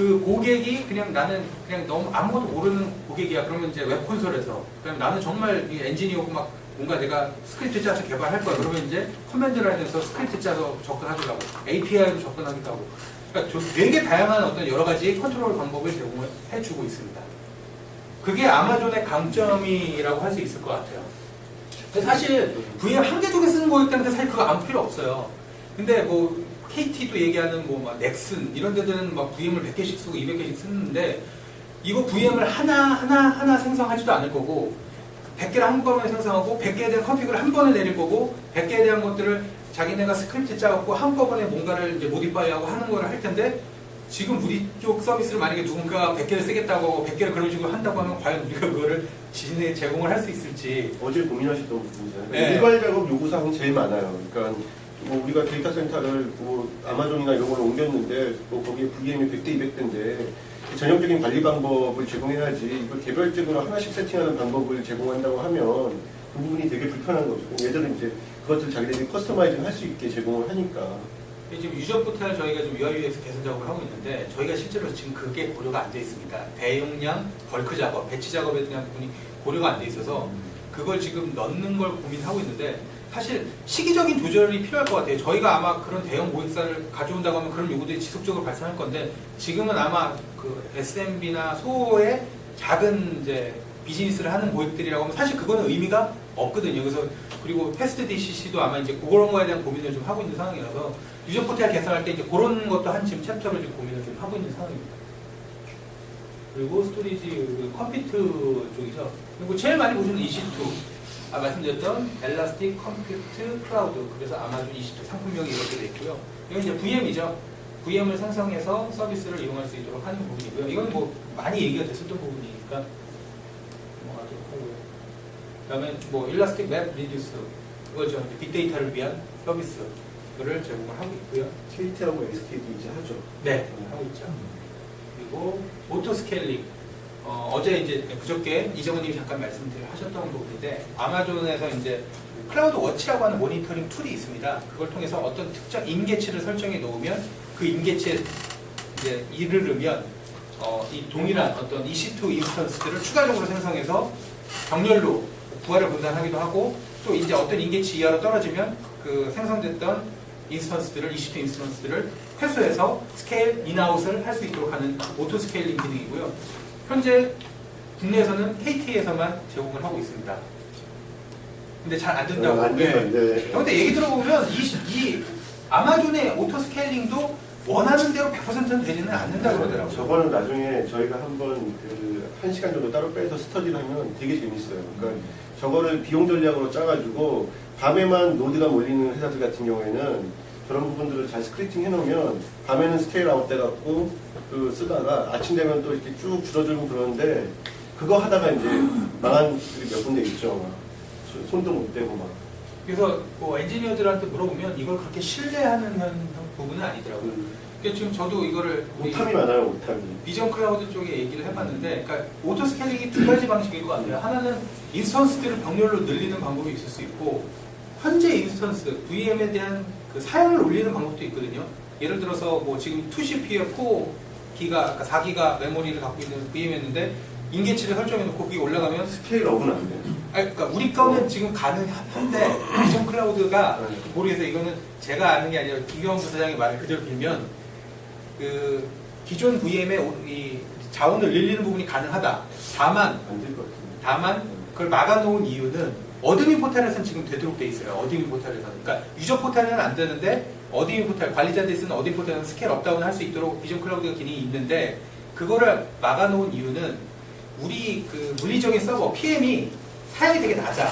고객이 나는 너무 아무것도 모르는 고객이야. 그러면 이제 웹 콘솔에서 그다음에 나는 정말 엔지니어고 막 뭔가 내가 스크립트 짜서 개발할 거야. 그러면 이제 커맨드 라인에서 스크립트 짜서 접근하기도 하고 API로 접근하기도 하고 그러니까 되게 다양한 어떤 여러 가지 컨트롤 방법을 제공을 해주고 있습니다. 그게 아마존의 강점이라고 할 수 있을 것 같아요. 근데 사실 VM 한 개 두 개 쓰는 거기 때문에 사실 그거 아무 필요 없어요. 근데 KT도 얘기하는 넥슨 이런 데들은 VM을 100개씩 쓰고 200개씩 쓰는데 이거 VM을 하나 생성하지도 않을 거고 100개를 한꺼번에 생성하고 100개에 대한 컨피그를 한 번에 내릴 거고 100개에 대한 것들을 자기네가 스크립트 짜갖고 한꺼번에 뭔가를 이제 모디파이하고 하는 거를 할 텐데 지금 우리 쪽 서비스를 만약에 누군가 100개를 쓰겠다고 100개를 그런 식으로 한다고 하면 과연 우리가 그거를 지진에 제공을 할 수 있을지 어제 고민하셨던 부분이잖아요. 네. 일괄 작업 요구사항이 제일 많아요. 그러니까 우리가 데이터 센터를 아마존이나 이런 걸 옮겼는데 거기에 VM이 100대 200대인데 전형적인 관리 방법을 제공해야지 이걸 개별적으로 하나씩 세팅하는 방법을 제공한다고 하면 그 부분이 되게 불편한 거죠. 예전에 이제 그것들 자기들이 커스터마이징 할 수 있게 제공을 하니까. 지금 유저 포탈 저희가 좀 UIUX 개선 작업을 하고 있는데 저희가 실제로 지금 그게 고려가 안 돼 있습니다. 대용량 벌크 작업, 배치 작업에 대한 부분이 고려가 안 돼 있어서 그걸 지금 넣는 걸 고민하고 있는데 사실 시기적인 조절이 필요할 것 같아요. 저희가 아마 그런 대형 고객사를 가져온다고 하면 그런 요구들이 지속적으로 발생할 건데 지금은 아마 그 SMB나 소의 작은 이제 비즈니스를 하는 고객들이라고 하면 사실 그거는 의미가 없거든요. 그래서 그리고 패스트 DCC도 아마 이제 그런 거에 대한 고민을 좀 하고 있는 상황이라서 유저 포탈 개선할 때 이제 그런 것도 한 지금 챕터로 지금 고민을 좀 하고 있는 상황입니다. 그리고 스토리지 그 컴퓨트 쪽이죠. 그리고 제일 많이 보시는 EC2 말씀드렸던 엘라스틱 컴퓨트 클라우드, 그래서 아마존 EC2 상품명이 이렇게 되어 있고요. 이건 이제 VM이죠. VM을 생성해서 서비스를 이용할 수 있도록 하는 부분이고요. 이건 뭐 많이 얘기가 됐었던 부분이니까 넘어가도록 하고요. 그다음에 뭐 일라스틱 맵 리듀스, 그거죠. 빅데이터를 위한 서비스를 제공을 하고 있고요. KT하고 SK도 이제 하죠. 네, 하고 있죠. 그리고 오토 스케일링. 어제 이제 그저께 이정원님이 잠깐 말씀하셨던 부분인데 아마존에서 이제 클라우드 워치라고 하는 모니터링 툴이 있습니다. 그걸 통해서 어떤 특정 임계치를 설정해 놓으면 그 임계치에 이제 이르르면 이 동일한 어떤 EC2 인스턴스들을 추가적으로 생성해서 병렬로 부하를 분산하기도 하고 또 이제 어떤 임계치 이하로 떨어지면 그 생성됐던 인스턴스들을 EC2 인스턴스들을 회수해서 스케일 인아웃을 할 수 있도록 하는 오토 스케일링 기능이고요. 현재 국내에서는 KT에서만 제공을 하고 있습니다. 근데 잘 안 된다고. 안 되는데. 그런데 얘기 들어보면 이 아마존의 오토 스케일링도 원하는 대로 100%는 되지는 않는다 그러더라고요. 저거는 나중에 저희가 한번 그 1시간 정도 따로 빼서 스터디를 하면 되게 재밌어요. 그러니까 저거를 비용 전략으로 짜가지고 밤에만 노드가 몰리는 회사들 같은 경우에는 그런 부분들을 잘 스크립팅 해놓으면 밤에는 스케일 아웃 돼갖고 그 쓰다가 아침 되면 또 이렇게 쭉 줄어들고 그러는데 그거 하다가 이제 망한 몇 군데 있죠. 막. 손도 못 대고 막. 그래서 뭐 엔지니어들한테 물어보면 이걸 그렇게 신뢰하는 부분은 아니더라고요. 그러니까 지금 저도 이거를 오탐이 많아요, 오탐이. 비전 클라우드 쪽에 얘기를 해봤는데, 그러니까 오토 스케일링이 두 가지 방식일 것 같아요. 하나는 인스턴스들을 병렬로 늘리는 방법이 있을 수 있고, 현재 인스턴스 VM에 대한 그 사양을 올리는 방법도 있거든요. 예를 들어서 뭐 지금 2CPU에 4기가, 그러니까 4기가 메모리를 갖고 있는 VM이었는데 인계치를 설정해놓고 그게 올라가면 스케일업은 안 돼요. 그러니까 우리 거는 지금 가능한데 비전 클라우드가 모르겠어요. 이거는 제가 아는 게 아니라 김경원 부사장의 말을 그대로 빌면 그 기존 VM의 이 자원을 늘리는 부분이 가능하다. 다만 안 될 것 같은데. 다만 그걸 막아놓은 이유는 어드민 포탈에서는 지금 되도록 돼 있어요. 어드민 포탈에서는. 그러니까 유저 포탈에는 안 되는데 어드민 포탈, 관리자들이 쓰는 어드민 포탈에는 스케일 업다운을 할 수 있도록 비전 클라우드 기능이 있는데 그거를 막아놓은 이유는 우리 그 물리적인 서버 PM이 사양이 되게 낮아.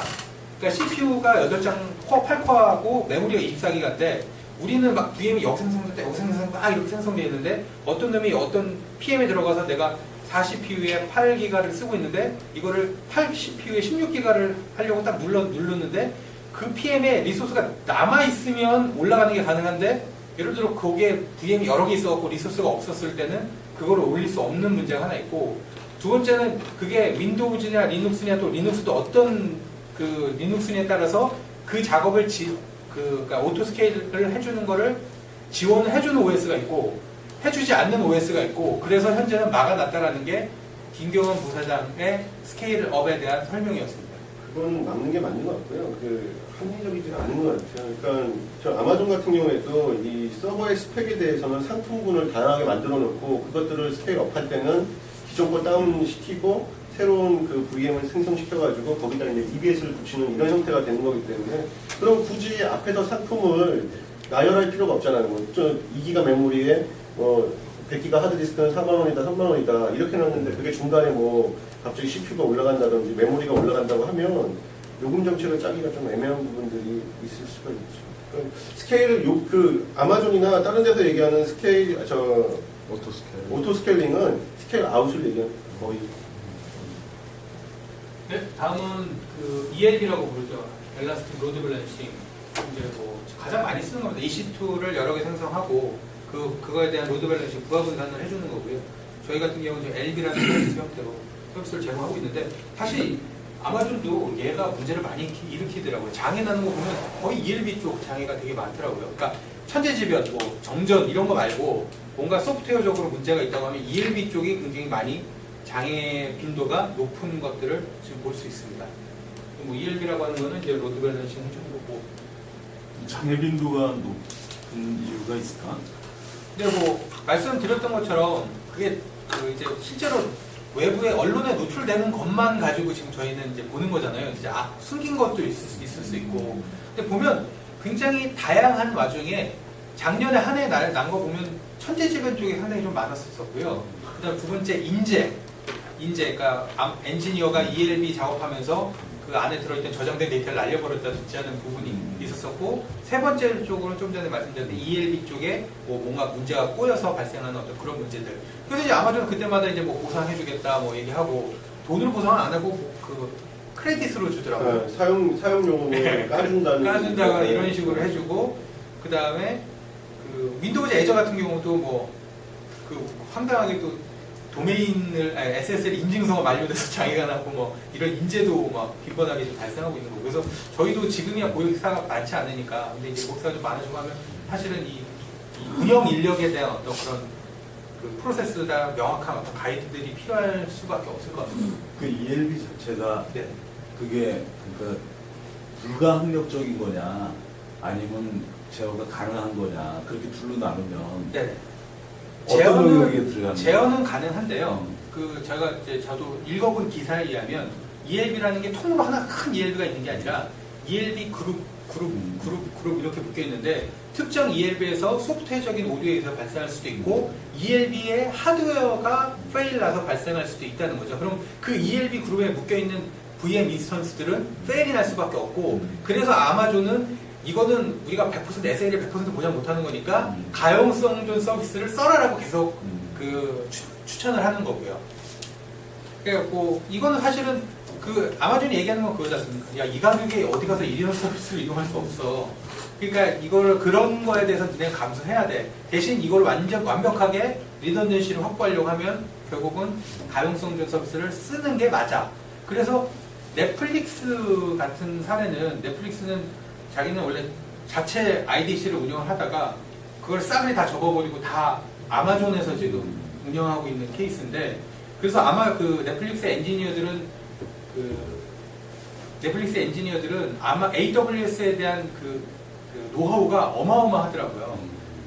그러니까 CPU가 8장 코어 8코어하고 메모리가 24기가인데 우리는 막 VM이 역생성될 때 역생성 막 이렇게 생성되어 있는데 어떤 놈이 어떤 PM에 들어가서 내가 4CPU에 8기가를 쓰고 있는데 이거를 8CPU에 16기가를 하려고 딱 눌렀는데 그 PM에 리소스가 남아있으면 올라가는 게 가능한데 예를 들어 거기에 VM이 여러 개 있어갖고 리소스가 없었을 때는 그거를 올릴 수 없는 문제가 하나 있고 두 번째는 그게 윈도우즈냐 리눅스냐 또 리눅스도 어떤 그 리눅스냐에 따라서 그 작업을 그러니까 오토 스케일을 해주는 거를 지원을 해주는 OS가 있고 해주지 않는 OS가 있고 그래서 현재는 막아놨다라는 게 김경원 부사장의 스케일업에 대한 설명이었습니다. 그건 막는 게 맞는 것 같고요. 그 합리적이지 않은 것 같아요. 그러니까 저 아마존 같은 경우에도 이 서버의 스펙에 대해서는 상품군을 다양하게 만들어 놓고 그것들을 스케일업할 때는 기존 거 다운시키고 새로운 그 VM을 생성시켜가지고 거기다 이제 EBS를 붙이는 이런 형태가 되는 거기 때문에 그럼 굳이 앞에서 상품을 나열할 필요가 없잖아요. 뭐 2기가 메모리에 뭐 100기가 하드디스크는 4만원이다 3만원이다 이렇게 놨는데 그게 중간에 뭐 갑자기 CPU가 올라간다든지 메모리가 올라간다고 하면 요금 정책을 짜기가 좀 애매한 부분들이 있을 수가 있죠. 그러니까 스케일 그 아마존이나 다른 데서 얘기하는 스케일 오토 스케일링은 스케일 아웃을 얘기하는 거의. 네, 다음은 그 ELB라고 부르죠. 엘라스틱 로드 밸런싱. 이제 뭐 가장 많이 쓰는 겁니다. EC2를 여러 개 생성하고 그거에 대한 로드 밸런싱 부하 분산을 해주는 거고요. 저희 같은 경우는 LB라는 서비스 형태로 서비스를 제공하고 있는데 사실 아마존도 얘가 문제를 많이 일으키더라고요. 장애 나는 거 보면 거의 ELB 쪽 장애가 되게 많더라고요. 그러니까 천재지변, 뭐 정전 이런 거 말고 뭔가 소프트웨어적으로 문제가 있다고 하면 ELB 쪽이 굉장히 많이 장애 빈도가 높은 것들을 지금 볼 수 있습니다. 뭐 ELB라고 하는 거는 이제 로드 밸런싱 해주는 거고. 장애 빈도가 높은 이유가 있을까? 근데 뭐 말씀드렸던 것처럼 그게 그 이제 실제로 외부의 언론에 노출되는 것만 가지고 지금 저희는 이제 보는 거잖아요. 이제 숨긴 것도 있을 수 있고. 근데 보면 굉장히 다양한 와중에 작년에 한 해 난 거 보면 천재지변 쪽이 상당히 좀 많았었고요. 그다음 두 번째 인재, 그러니까 엔지니어가 ELB 작업하면서 그 안에 들어있던 저장된 데이터를 날려버렸다든지 하는 부분이 있었었고, 세 번째 쪽으로는 좀 전에 말씀드렸던 ELB 쪽에 뭐 뭔가 문제가 꼬여서 발생하는 어떤 그런 문제들. 그래서 이제 아마존은 그때마다 이제 뭐 보상해주겠다 뭐 얘기하고, 돈으로 보상을 안 하고 그 크레딧으로 주더라고요. 사용료를 까준다거나 이런 식으로 해주고, 그 다음에 그 윈도우즈 애저 같은 경우도 뭐 그 황당하게 또 도메인을 SSL 인증서가 만료돼서 장애가 나고 뭐 이런 인재도 막 빈번하게 좀 발생하고 있는 거고. 그래서 저희도 지금이야 고객사가 많지 않으니까, 근데 이제 고객사가 좀 많아지고 하면 사실은 이 운영 인력에 대한 어떤 그런 그 프로세스나 명확한 어떤 가이드들이 필요할 수밖에 없을 것 같습니다. 그 ELB 자체가 네. 그게 그러니까 불가항력적인 거냐 아니면 제어가 가능한 거냐, 그렇게 둘로 나누면 네. 어떤 영역에 들어가는 제어는 가능한데요. 그 제가 이제 저도 읽어본 기사에 의하면 ELB라는 게 통으로 하나 큰 ELB가 있는 게 아니라 ELB 그룹 이렇게 묶여 있는데, 특정 ELB에서 소프트웨어적인 오류에서 발생할 수도 있고 ELB의 하드웨어가 페일 나서 발생할 수도 있다는 거죠. 그럼 그 ELB 그룹에 묶여 있는 VM 인스턴스들은 페일이 날 수밖에 없고, 그래서 아마존은 이거는 우리가 100% SL이 100% 보장 못하는 거니까 가용성존 서비스를 써라라고 계속 그 추천을 하는 거고요. 그래갖고 이거는 사실은 그 아마존이 얘기하는 건 그거지 않습니까? 야, 이 가격에 어디 가서 이런 서비스를 이용할 수 없어. 그러니까 이거를 그런 거에 대해서 내가 감수해야 돼. 대신 이걸 완벽하게 리던던시를 확보하려고 하면 결국은 가용성존 서비스를 쓰는 게 맞아. 그래서 넷플릭스 같은 사례는, 넷플릭스는 자기는 원래 자체 IDC를 운영을 하다가 그걸 싸그리 다 접어버리고 다 아마존에서 지금 운영하고 있는 케이스인데, 그래서 아마 그 넷플릭스 엔지니어들은 아마 AWS에 대한 그 노하우가 어마어마하더라고요.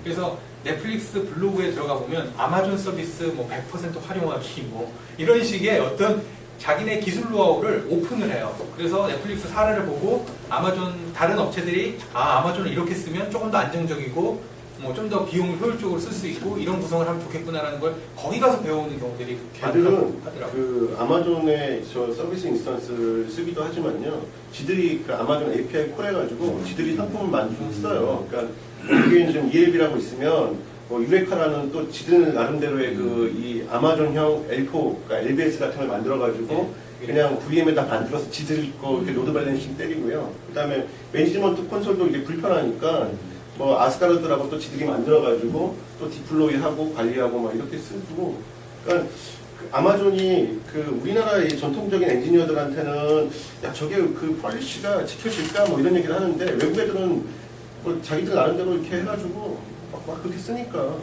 그래서 넷플릭스 블로그에 들어가 보면 아마존 서비스 뭐 100% 활용하기 뭐 이런 식의 어떤 자기네 기술 노하우를 오픈을 해요. 그래서 넷플릭스 사례를 보고 아마존 다른 업체들이 아마존을 이렇게 쓰면 조금 더 안정적이고 뭐 좀 더 비용을 효율적으로 쓸 수 있고 이런 구성을 하면 좋겠구나라는 걸 거기 가서 배우는 경우들이 걔들은 하더라고요. 그 아마존의 저 서비스 인스턴스를 쓰기도 하지만요, 지들이 그 아마존 API 콜 해가지고 지들이 상품을 만들어서 써요. 그러니까 여기에 좀 ELB라고 있으면 뭐 유레카라는 또 지들 나름대로의 그 이 아마존형 L4, 그러니까 LBS 같은 걸 만들어가지고 그냥 VM에다 만들어서 지들 거 이렇게 로드 밸런싱 때리고요. 그 다음에 매니지먼트 콘솔도 이제 불편하니까 뭐 아스가르드라고 또 지들이 만들어가지고 또 디플로이하고 관리하고 막 이렇게 쓰고. 그러니까 그 아마존이 그 우리나라의 전통적인 엔지니어들한테는 야 저게 그 폴리시가 지켜질까 뭐 이런 얘기를 하는데, 외국 애들은 뭐 자기들 나름대로 이렇게 해가지고 막 그렇게 쓰니까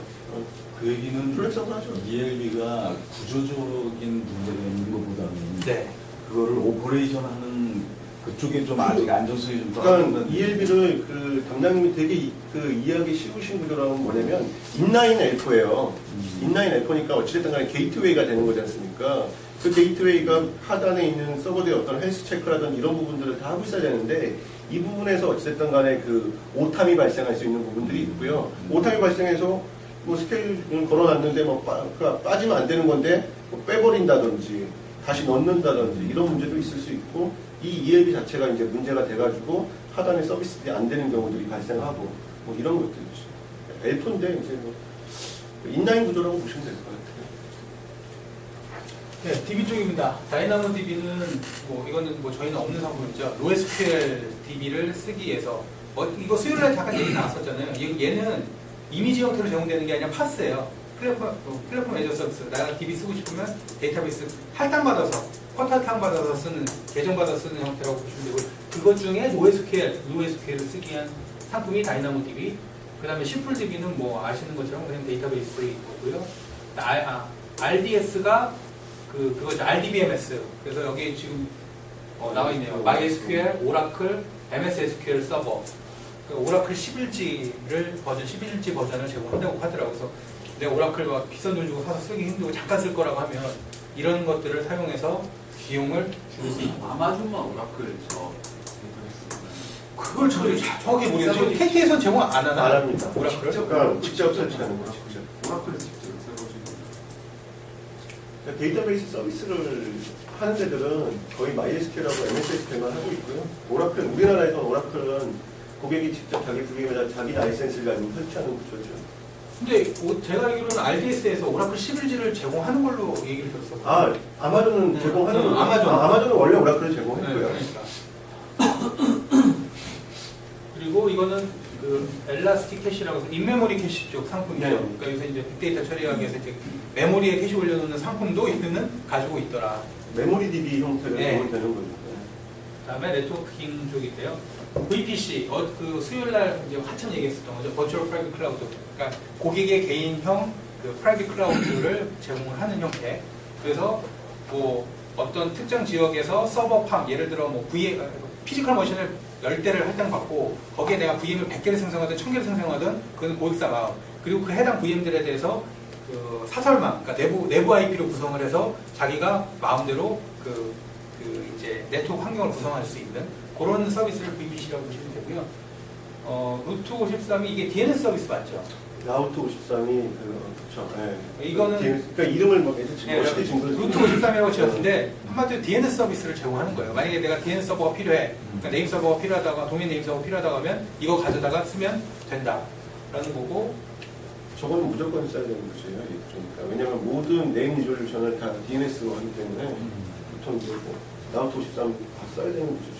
그 얘기는 플렉서블 하죠. ELB가 구조적인 문제가 있는 것보다는 네. 그거를 오퍼레이션하는 그쪽에 좀 아직 안정성이 좀 그러니까 떨어진다는 ELB를 그 담당님이 되게 그 이해하기 쉬우신 구조라면 뭐냐면 인라인 L4예요. 인라인 L4니까 어찌됐든 간에 게이트웨이가 되는 거지 않습니까? 그 게이트웨이가 하단에 있는 서버들의 어떤 헬스 체크라든 이런 부분들을 다 하고 있어야 되는데, 이 부분에서 어찌됐든 간에 그 오탐이 발생할 수 있는 부분들이 있고요. 오탐이 발생해서 뭐 스케일을 걸어놨는데 뭐 빠지면 안 되는 건데 뭐 빼버린다든지 다시 넣는다든지 이런 문제도 있을 수 있고, 이 ELB 자체가 이제 문제가 돼가지고 하단에 서비스들이 안 되는 경우들이 발생하고 뭐 이런 것들이죠. L4인데 이제 뭐 인라인 구조라고 보시면 될 것 같아요. 네, DB 쪽입니다. 다이나모 DB는 뭐 이거는 뭐 저희는 없는 상품이죠. NoSQL DB를 쓰기 위해서 이거 수요일에 잠깐 얘기 나왔었잖아요. 얘는 이미지 형태로 제공되는 게 아니라 파스예요. 플랫폼 애저 서비스. 내가 DB 쓰고 싶으면 데이터베이스 할당받아서, 쿼터 할당받아서 쓰는, 계정받아서 쓰는 형태라고 보시면 되고, 그것 중에 NoSQL을 쓰기 위한 상품이 다이나모DB. 그 다음에 심플DB는 뭐 아시는 것처럼 그냥 데이터베이스의 거고요. RDS가 그거죠. RDBMS. 그래서 여기 지금 나와 있네요. MySQL, 오라클, MS SQL 서버. 오라클 11G를 버전 11G 버전을 제공한다고 하더라고요. 그래서 내 오라클 막 비싼 돈 주고 사서 쓰기 힘들고 잠깐 쓸 거라고 하면 이런 것들을 사용해서 비용을 줄일 수 있고. 아마존만 오라클 그걸 정확히 모르겠어요. KT에서는 제공 안 하나? 안 합니다. 오라클을? 그러니까 직접 설치하는 거죠. 직접. 오라클을 직접 써가지고 그러니까 데이터베이스 서비스를 하는 데들은 거의 MySQL하고 MS SQL만 하고 있고요. 오라클, 우리나라에서는 오라클은 고객이 직접 자기 부기에다 자기 라이센스를 가지고 설치하는 구조죠. 근데 제가 알기로는 RDS에서 오라클 11G를 제공하는 걸로 얘기를 들었어요. 아, 아마존은 제공하는 거죠. 아마존은 원래 오라클을 제공했고요. 네, 그러니까. 그리고 이거는 그 엘라스틱 캐시라고 해서 인메모리 캐시 쪽 상품이죠. 네. 그러니까 요새 이제 빅데이터 처리하기 위해서 이제 메모리에 캐시 올려놓는 상품도 얘는 가지고 있더라. 메모리 DB 형태로 네. 되는 거죠. 그다음에 네트워킹 쪽인데요. VPC 그 수요일 날 이제 한참 얘기했었던 거죠. 버추얼 프라이빗 클라우드. 그러니까 고객의 개인형 그 프라이빗 클라우드를 제공을 하는 형태. 그래서 뭐 어떤 특정 지역에서 서버팜 예를 들어 뭐 피지컬 머신을 10대를 할당받고 거기에 내가 VM을 100개를 생성하든 1000개를 생성하든 그건 고객사 마음. 그리고 그 해당 VM들에 대해서 그 사설망, 그러니까 내부 IP로 구성을 해서 자기가 마음대로 이제 네트워크 환경을 구성할 수 있는 그런 서비스를 VPC라고 보시면 되고요. 루트 53이 이게 DNS 서비스 맞죠? 라우트 53이 그렇죠. 네. 이거는 그러니까 이름을 뭐 멋있게 진 거죠. 루트 53이라고 지었는데 한마디로 DNS 서비스를 제공하는 거예요. 만약에 내가 DNS 서버가 필요해, 그러니까 네임 서버가 필요하다가 도메인 네임 서버가 필요하다고 하면 이거 가져다가 쓰면 된다라는 거고. 저거는 무조건 써야 되는 거죠. 그러니까 왜냐하면 모든 네임 리졸루션을 다 DNS로 하기 때문에 보통 이제 뭐 라우트 53 다 써야 되는 거죠.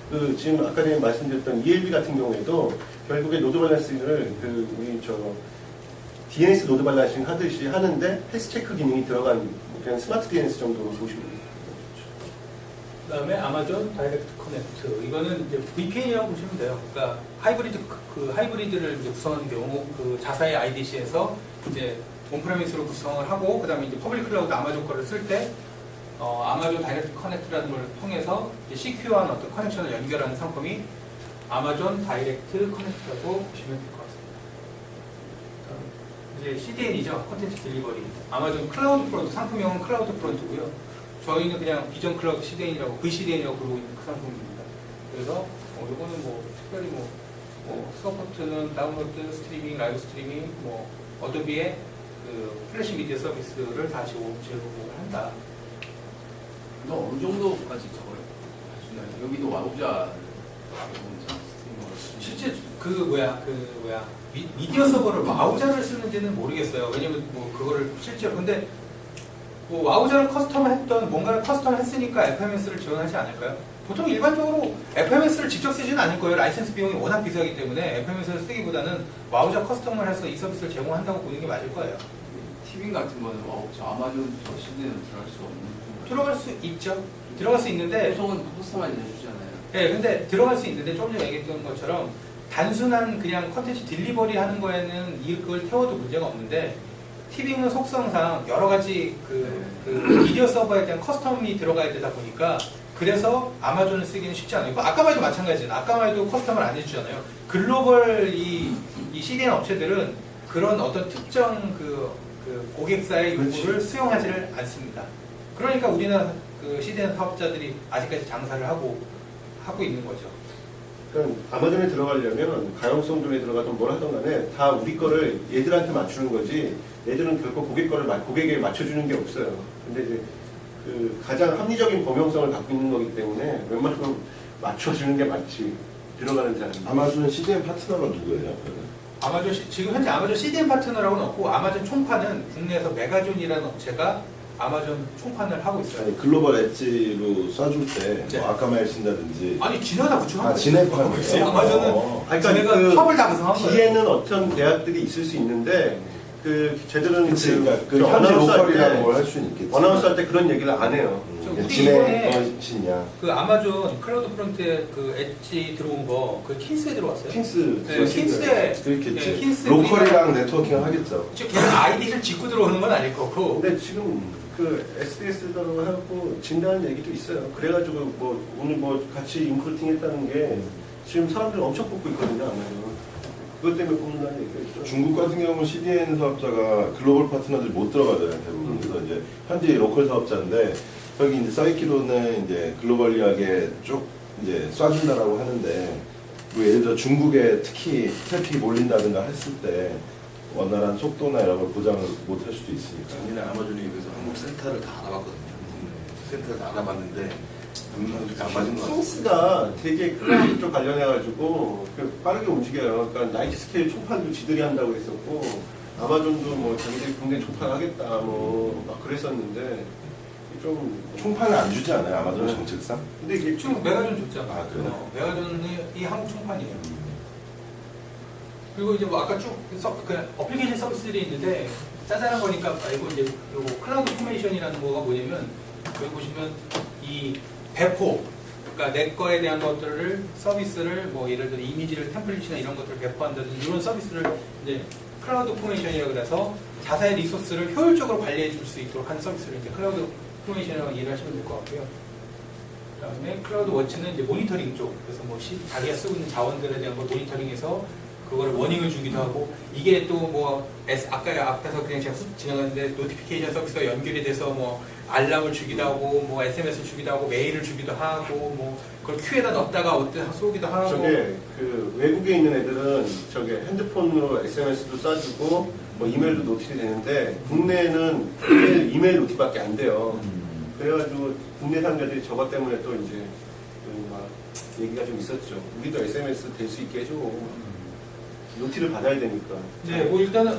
그 지금 아까 전에 말씀드렸던 ELB 같은 경우에도 결국에 노드 밸런싱을 우리 DNS 노드 밸런싱 하듯이 하는데 패스 체크 기능이 들어간 그냥 스마트 DNS 정도로 보시면 됩니다. 그다음에 아마존 다이렉트 커넥트 이거는 이제 VPN이라고 보시면 돼요. 그러니까 하이브리드를 이제 구성하는 경우 그 자사의 IDC에서 이제 온프레미스로 구성을 하고 그다음에 이제 퍼블릭 클라우드 아마존 거를 쓸 때 아마존 다이렉트 커넥트라는 걸 통해서 CQ한 어떤 커넥션을 연결하는 상품이 아마존 다이렉트 커넥트라고 보시면 될 것 같습니다. 이제 CDN이죠. 콘텐츠 딜리버리. 아마존 클라우드 프론트, 상품명은 클라우드 프론트고요. 저희는 그냥 비전 클라우드 CDN이라고, VCDN이라고 부르고 있는 그 상품입니다. 그래서 이거는 뭐 특별히 뭐 서포트는 다운로드, 스트리밍, 라이브 스트리밍, 뭐 어도비의 그 플래시 미디어 서비스를 다 제공을 한다. 너 어느 정도까지 저걸 해주나요? 여기도 와우자 실제 미디어 서버를 와우자를 쓰는지는 모르겠어요. 왜냐면 뭐 그거를 실제로 근데 뭐 와우자를 커스텀했던 뭔가를 커스텀했으니까 FMS를 지원하지 않을까요? 보통 일반적으로 FMS를 직접 쓰지는 않을 거예요. 라이센스 비용이 워낙 비싸기 때문에 FMS를 쓰기보다는 와우자 커스텀을 해서 이 서비스를 제공한다고 보는 게 맞을 거예요. 티빙 같은 거는 와우자 아마존 저 시대는 들어갈 수 없는 건가요? 들어갈 수 있죠. 들어갈 수 있는데 보통은 커스터마이즈 해주잖아요. 네, 근데 들어갈 수 있는데 조금 전에 얘기했던 것처럼 단순한 그냥 컨텐츠 딜리버리 하는 거에는 이걸 태워도 문제가 없는데 티빙은 속성상 여러 가지 그 미디어 서버에 대한 커스텀이 들어가야 되다 보니까 그래서 아마존을 쓰기는 쉽지 않아요. 아까만 해도 마찬가지잖아요. 아까만 해도 커스텀을 안 해주잖아요. 글로벌 이 CDN 업체들은 그런 어떤 특정 그 고객사의 요구를 수용하지를 않습니다. 그러니까 우리나라 그 CDN 사업자들이 아직까지 장사를 하고 있는 거죠. 그러니까 아마존에 들어가려면 가용성존에 들어가든 뭘 하든 간에 다 우리 거를 얘들한테 맞추는 거지 얘들은 결코 고객에게 맞춰주는 게 없어요. 근데 이제 그 가장 합리적인 범용성을 갖고 있는 거기 때문에 웬만하면 맞춰주는 게 맞지. 들어가는 사람. 아마존 CDN 파트너가 누구예요? 지금 현재 아마존 CDN 파트너라고는 없고 아마존 총판은 국내에서 메가존이라는 업체가 아마존 총판을 하고 있어요. 아니, 글로벌 엣지로 쏴줄 때 네. 뭐 아까말 쓴다든지 아니 지네가 구축한 거예요. 진행하는 거예요? 아마존은 그러니까 지네가 컵을 다 구성한 거예요. 뒤에는 어떤 대학들이 있을 수 있는데 그 제대로는 그치, 그러니까 그 현지 어나운서 할 로컬이라는 때- 걸 할 수는 있겠지. 어나운서 할 때 그런 얘기를 안 해요. 저 우리 진행 이번에 것이냐. 그 아마존 클라우드 프론트에 그 엣지 들어온 거 그 킨스에 들어왔어요? 킹스. 네, 킨스에 그렇겠지. 네, 킨스 로컬이랑 네트워킹을 하겠죠. 지금 걔는 아이디를 짓고 들어오는 건 아닐 거고. 근데 지금 그 SDS라고 하고 진다는 얘기도 있어요. 그래가지고 뭐 오늘 뭐 같이 인크루팅 했다는 게 지금 사람들 엄청 뽑고 있거든요. 아마도 그것 때문에 뽑는다는 얘기가 있죠. 중국 같은 경우는 CDN 사업자가 글로벌 파트너들이 못 들어가잖아요. 대부분. 그래서 이제 현지 로컬 사업자인데 저기 이제 써있기로는 이제 글로벌리하게 쭉 이제 쏴준다라고 하는데 뭐 예를 들어 중국에 특히 트래픽이 몰린다든가 했을 때 원활한 속도나 이런 걸 보장을 못 할 수도 있으니까. 작년에 아마존이 그래서 한국 센터를 다 알아봤거든요. 센터를 다 알아봤는데 안 맞은 것 같아요. 킹스가 되게 클라우드 쪽 관련해가지고 그 빠르게 움직여요. 그러니까 나이트 스케일 총판도 지들이 한다고 했었고 아마존도 뭐 자기들이 굉장히 총판 하겠다 뭐 막 그랬었는데 좀 총판을 안 주지 않아요? 아마존 네. 정책상? 근데 이게 지금 메가존 줬잖아. 아, 그래요? 메가존이 한국 총판이에요. 그리고 이제 뭐 아까 쭉 그 어플리케이션 서비스들이 있는데 짜잘한 거니까 말고 이제 요거 클라우드 포메이션이라는 거가 뭐냐면 여기 보시면 이 배포, 그러니까 내 거에 대한 것들을 서비스를 뭐 예를 들어 이미지를 템플릿이나 이런 것들을 배포한다든지 이런 서비스를 이제 클라우드 포메이션이라고 해서 자사의 리소스를 효율적으로 관리해 줄 수 있도록 하는 서비스를 이제 클라우드 포메이션이라고 이해를 하시면 될 것 같고요. 그다음에 클라우드 워치는 이제 모니터링 쪽, 그래서 뭐 자기가 쓰고 있는 자원들에 대한 걸 모니터링해서 그거를 워닝을 주기도 하고 이게 또 뭐 아까 앞에서 그냥 제가 지나갔는데 노티피케이션 서비스가 연결이 돼서 뭐 알람을 주기도 하고 뭐 SMS를 주기도 하고 메일을 주기도 하고 뭐 그걸 큐에다 넣었다가 어때 쏘기도 하고 저게 그 외국에 있는 애들은 저게 핸드폰으로 SMS도 쏴주고 뭐 이메일도 노티이 되는데 국내에는 이메일 노티밖에 안 돼요. 그래가지고 국내 상자들이 저것 때문에 또 이제 막 얘기가 좀 있었죠. 우리도 SMS 될 수 있게 해줘. 노티를 받아야 되니까. 네, 뭐 일단은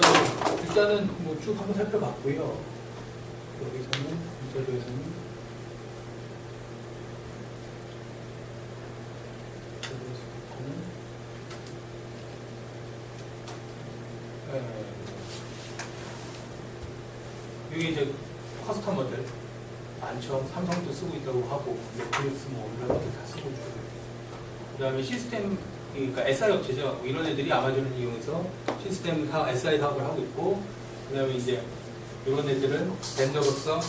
뭐 쭉 한번 살펴봤고요. 여기서는 이 자료에서는 여기 이제 커스터머들 많죠. 삼성도 쓰고 있다고 하고 넷플릭스 뭐 이런 것들 다 쓰고 있고 그다음에 시스템 그러니까 SI 업체죠. 뭐 이런 애들이 아마존을 이용해서 시스템 사업, SI 사업을 하고 있고 그다음에 이제 이런 애들은 벤더로서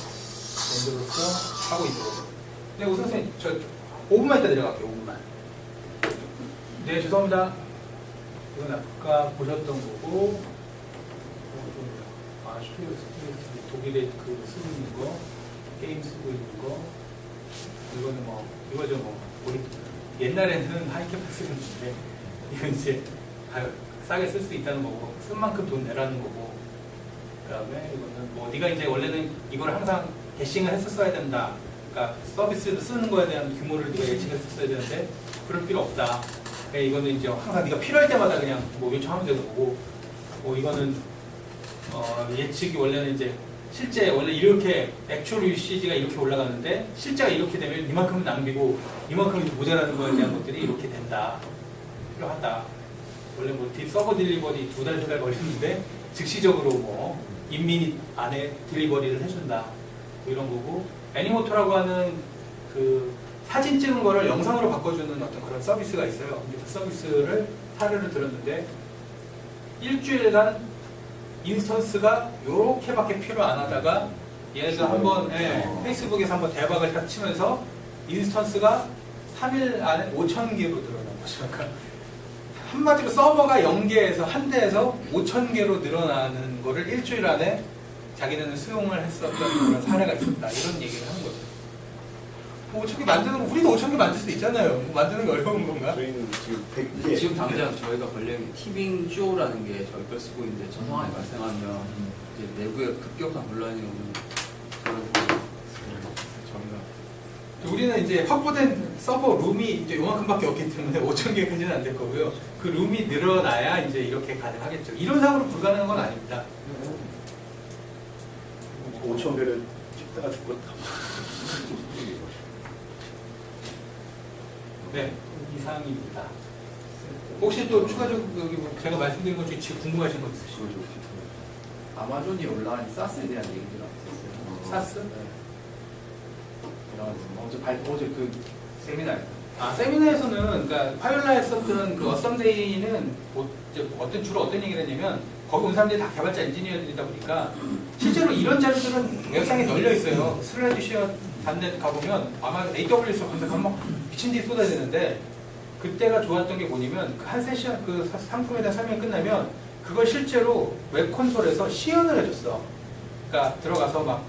하고 있는 거죠. 근데 우선 선생님 저 5분만 있다 내려갈게요. 5분만. 네 죄송합니다. 이건 아까 보셨던 거고 스튜디오 독일에 그 쓰고 있는 거 게임 쓰고 있는 거 이거는 뭐 이거죠 뭐 우리 옛날에는 하이캐패스였는데 이건 이제 싸게 쓸 수 있다는 거고 쓴 만큼 돈 내라는 거고 그다음에 이거는 뭐 네가 이제 원래는 이걸 항상 대싱을 했었어야 된다. 그러니까 서비스를 쓰는 거에 대한 규모를 네가 예측했었어야 되는데 그럴 필요 없다. 그러니까 이거는 이제 항상 네가 필요할 때마다 그냥 뭐 요청하면 되는 거고 뭐 이거는 예측이 원래는 이제 실제 원래 이렇게 액츄얼 유시지가 이렇게 올라가는데 실제가 이렇게 되면 이만큼은 낭비고 이만큼은 모자라는 거에 대한 것들이 이렇게 된다. 필요하다. 원래 뭐 서버 딜리버리 2달, 3달 걸리는데 즉시적으로 뭐 인미닛 안에 딜리버리를 해준다. 뭐 이런 거고 애니모토라고 하는 그 사진 찍은 거를 영상으로 바꿔주는 어떤 그런 서비스가 있어요. 근데 그 서비스를 사례를 들었는데 일주일간 인스턴스가 요렇게밖에 필요 안 하다가 얘가 한번 페이스북에서 한번 대박을 딱 치면서 인스턴스가 3일 안에 5,000개로 늘어난 거죠. 그러니까 한마디로 서버가 0개에서 한 대에서 5,000개로 늘어나는 거를 일주일 안에 자기네는 수용을 했었던 그런 사례가 있었다. 이런 얘기를 하는 거죠. 뭐 5,000개 만드는 거 우리도 5,000개 만들 수 있잖아요. 뭐 만드는 게 어려운 건가? 저희는 지금 100개. 지금 당장 저희가 걸린 티빙 듀오라는 게 저희 걸 쓰고 있는데 저 상황이 발생하면 이제 내부에 급격한 혼란이 오면 저희가 우리는 이제 확보된 서버 룸이 이제 요만큼밖에 없기 때문에 5,000개까지는 안 될 거고요. 그 룸이 늘어나야 이제 이렇게 가능하겠죠. 이론상으로 불가능한 건 아닙니다. 5,000배를 찍다가 죽겠다. 네, 이상입니다. 혹시 또 추가적으로 여기 뭐 제가 말씀드린 것 중에 지금 궁금하신 거 있으시죠? 아마존이 올라간 사스에 대한 얘기가 있었어요. 사스? 네. 어제 그 세미나에서. 세미나에서는, 그러니까 화요일날 했었던 그 어썸데이는 주로 어떤 얘기를 했냐면, 거기 온 사람들이 다 개발자 엔지니어들이다 보니까, 실제로 이런 자료들은 웹상에 널려 있어요. 슬라이드쇼 단넷 가보면, 아마 AWS 검색하면 막 미친 듯이 쏟아지는데, 그때가 좋았던 게 뭐냐면, 그 한 세션, 그 상품에 대한 설명이 끝나면, 그걸 실제로 웹 콘솔에서 시연을 해줬어. 그러니까 들어가서 막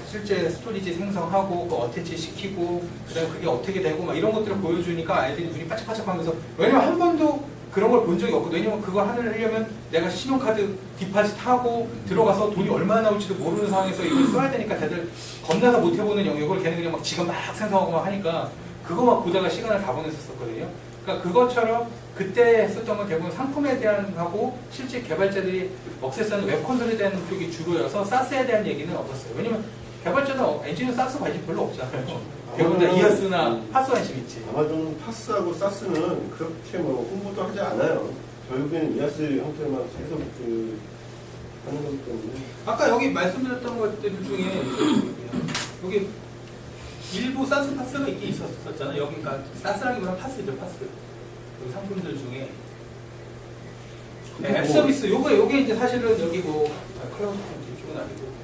실제 스토리지 생성하고 그 어태치 시키고 그다음에 그게 어떻게 되고 막 이런 것들을 보여주니까 아이들이 눈이 반짝반짝하면서 왜냐면 한 번도 그런 걸 본 적이 없거든. 왜냐면 그거 하려면 내가 신용카드 디파짓 하고 들어가서 돈이 얼마나 나올지도 모르는 상황에서 이걸 써야 되니까 다들 겁나서 못 해보는 영역을 걔는 그냥 막 지가 막 생성하고 막 하니까 그거 막 보다가 시간을 다 보냈었거든요. 그러니까 그것처럼 그때 했었던 건 대부분 상품에 대한 하고 실제 개발자들이 억세스하는 웹 콘솔에 대한 쪽이 주로여서 사스에 대한 얘기는 없었어요. 왜냐면 개발자는 엔지니어 사스 관심 별로 없잖아요. 대부분 다 이어스나 파스 관심 있지. 아마존 파스하고 사스는 그렇게 뭐 홍보도 하지 않아요. 결국에는 이아스 형태만 계속 하는 거기 때문에. 아까 여기 말씀드렸던 것들 중에 여기 일부 사스 파스가 있긴 있었잖아요. 여기가 사스라기보다는 파스죠, 파스. 여기 상품들 중에 앱 서비스 요게 이제 사실은 여기 클라우드 컴퓨팅 쪽은 아니고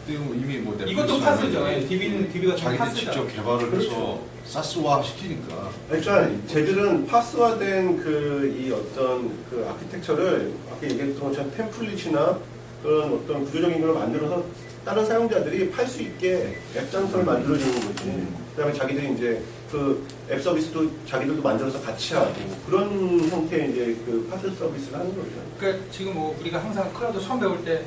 근데 이미 뭐 이것도 파스죠. DB가 자기들 파스죠. 직접 개발을 그렇죠. 해서 사스화 시키니까. 그러니까 쟤들은 파스화된 이 어떤 그 아키텍처를 아까 얘기했던 것처럼 템플릿이나 그런 어떤 구조적인 걸 만들어서 다른 사용자들이 팔 수 있게 앱 장소를 만들어주는 거지. 그다음에 자기들이 이제 그 앱 서비스도 자기들도 만들어서 같이 하고 그런 형태의 이제 그 파스 서비스를 하는 거죠. 그러니까 지금 우리가 항상 클라우드 처음 배울 때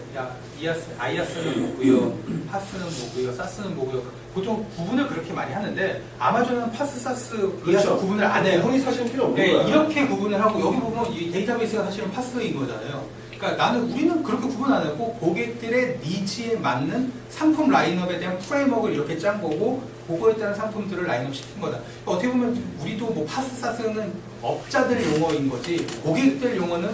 아이아스는 뭐고요, 파스는 뭐고요, 사스는 뭐고요. 보통 구분을 그렇게 많이 하는데 아마존은 파스, 사스, 이아스 그렇죠. 구분을 안 해요. 구분이 사실 필요 없는 네, 거야. 이렇게 구분을 하고 여기 보면 이 데이터베이스가 사실은 파스인 거잖아요. 그러니까 우리는 그렇게 구분 안 하고 고객들의 니즈에 맞는 상품 라인업에 대한 프레임워크를 이렇게 짠 거고 그거에 따른 상품들을 라인업 시킨 거다. 그러니까 어떻게 보면 우리도 뭐 파스, 사스는 업자들 용어인 거지 고객들 용어는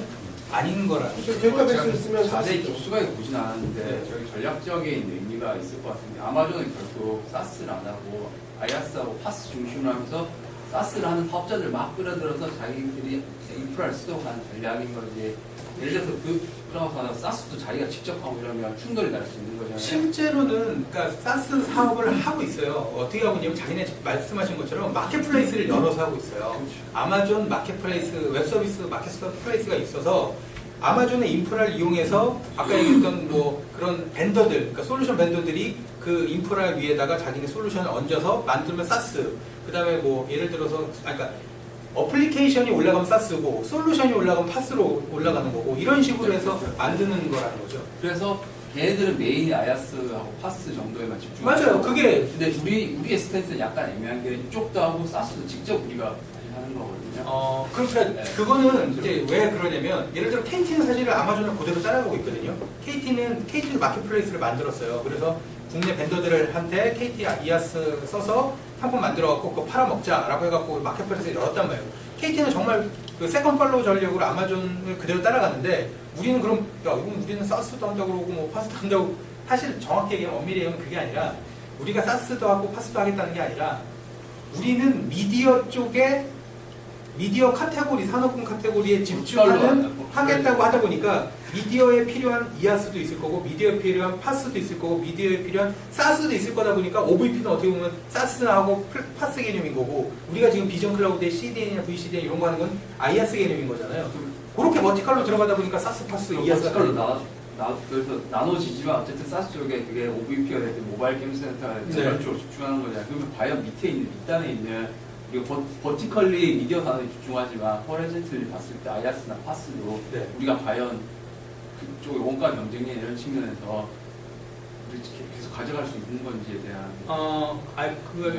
아닌 거라는 거죠. 데이터베이스를 쓰면 자세히 사스죠. 접수가 보진 않았는데 네. 저희 전략적인 의미가 있을 것 같은데 아마존은 결국 사스를 안 하고 아이아스하고 파스 중심으로 하면서 사스를 하는 사업자들 막 끌어들여서 자기들이 인프라를 쓰도록 하는 전략인 거지. 예를 들어서 그러면서 사스도 자기가 직접 하고 이러면 충돌이 날 수 있는 거잖아요. 실제로는 그러니까 사스 사업을 하고 있어요. 어떻게 하고 있냐면 자기네 말씀하신 것처럼 마켓플레이스를 열어서 하고 있어요. 아마존 마켓플레이스, 웹서비스 마켓플레이스가 있어서 아마존의 인프라를 이용해서 아까 얘기했던 뭐 그런 벤더들, 그러니까 솔루션 벤더들이 그 인프라 위에다가 자기네 솔루션을 얹어서 만들면 사스. 그 다음에 뭐 예를 들어서 그러니까 어플리케이션이 올라가면 사스고 솔루션이 올라가면 파스로 올라가는 거고 이런 식으로 해서 만드는 거라는 거죠. 그래서 걔네들은 메인이 아이아스하고 파스 정도에만 집중. 맞아요. 그게 근데 우리의 스탠스는 약간 애매한 게 이쪽도 하고 사스도 직접 우리가 하는 거거든요. 그러니까 그거는 이제 왜 그러냐면 예를 들어 KT는 사실 아마존을 그대로 따라가고 있거든요. KT는 마켓플레이스를 만들었어요. 그래서 국내 벤더들한테 KT 이아스 써서 상품 만들어갖고 그거 팔아먹자라고 해갖고 마켓플레이스를 열었단 말이에요. KT는 정말 그 세컨 팔로우 전략으로 아마존을 그대로 따라가는데 우리는 그럼 야 이건 우리는 사스도 한다고 그러고 뭐 파스도 한다고 사실 정확히 얘기하면 엄밀히 얘기하면 그게 아니라 우리가 사스도 하고 파스도 하겠다는 게 아니라 우리는 미디어 쪽에 미디어 카테고리, 산업군 카테고리에 집중하는 하겠다고 하다 보니까 미디어에 필요한 이아스도 있을 거고 미디어에 필요한 파스도 있을 거고 미디어에 필요한 사스도 있을 거다 보니까 OVP는 어떻게 보면 사스하고 파스 개념인 거고 우리가 지금 비전 클라우드에 CDN이나 VCDN 이런 거 하는 건 IaaS 개념인 거잖아요. 그렇게 버티컬로 들어가다 보니까 사스, 파스, 이아스가 그래서 나눠지지만 어쨌든 사스 쪽에 그게 OVP가 됐든 모바일 게임 센터가 됐든 네. 그런 쪽으로 집중하는 거잖아요. 그러면 과연 밑단에 있는 이거 버티컬리 미디어 산업에 집중하지만 호리젠틀리 봤을 때 아이아스나 파스도 네. 우리가 과연 그쪽의 원가 경쟁력 이런 측면에서 우리 계속 가져갈 수 있는 건지에 대한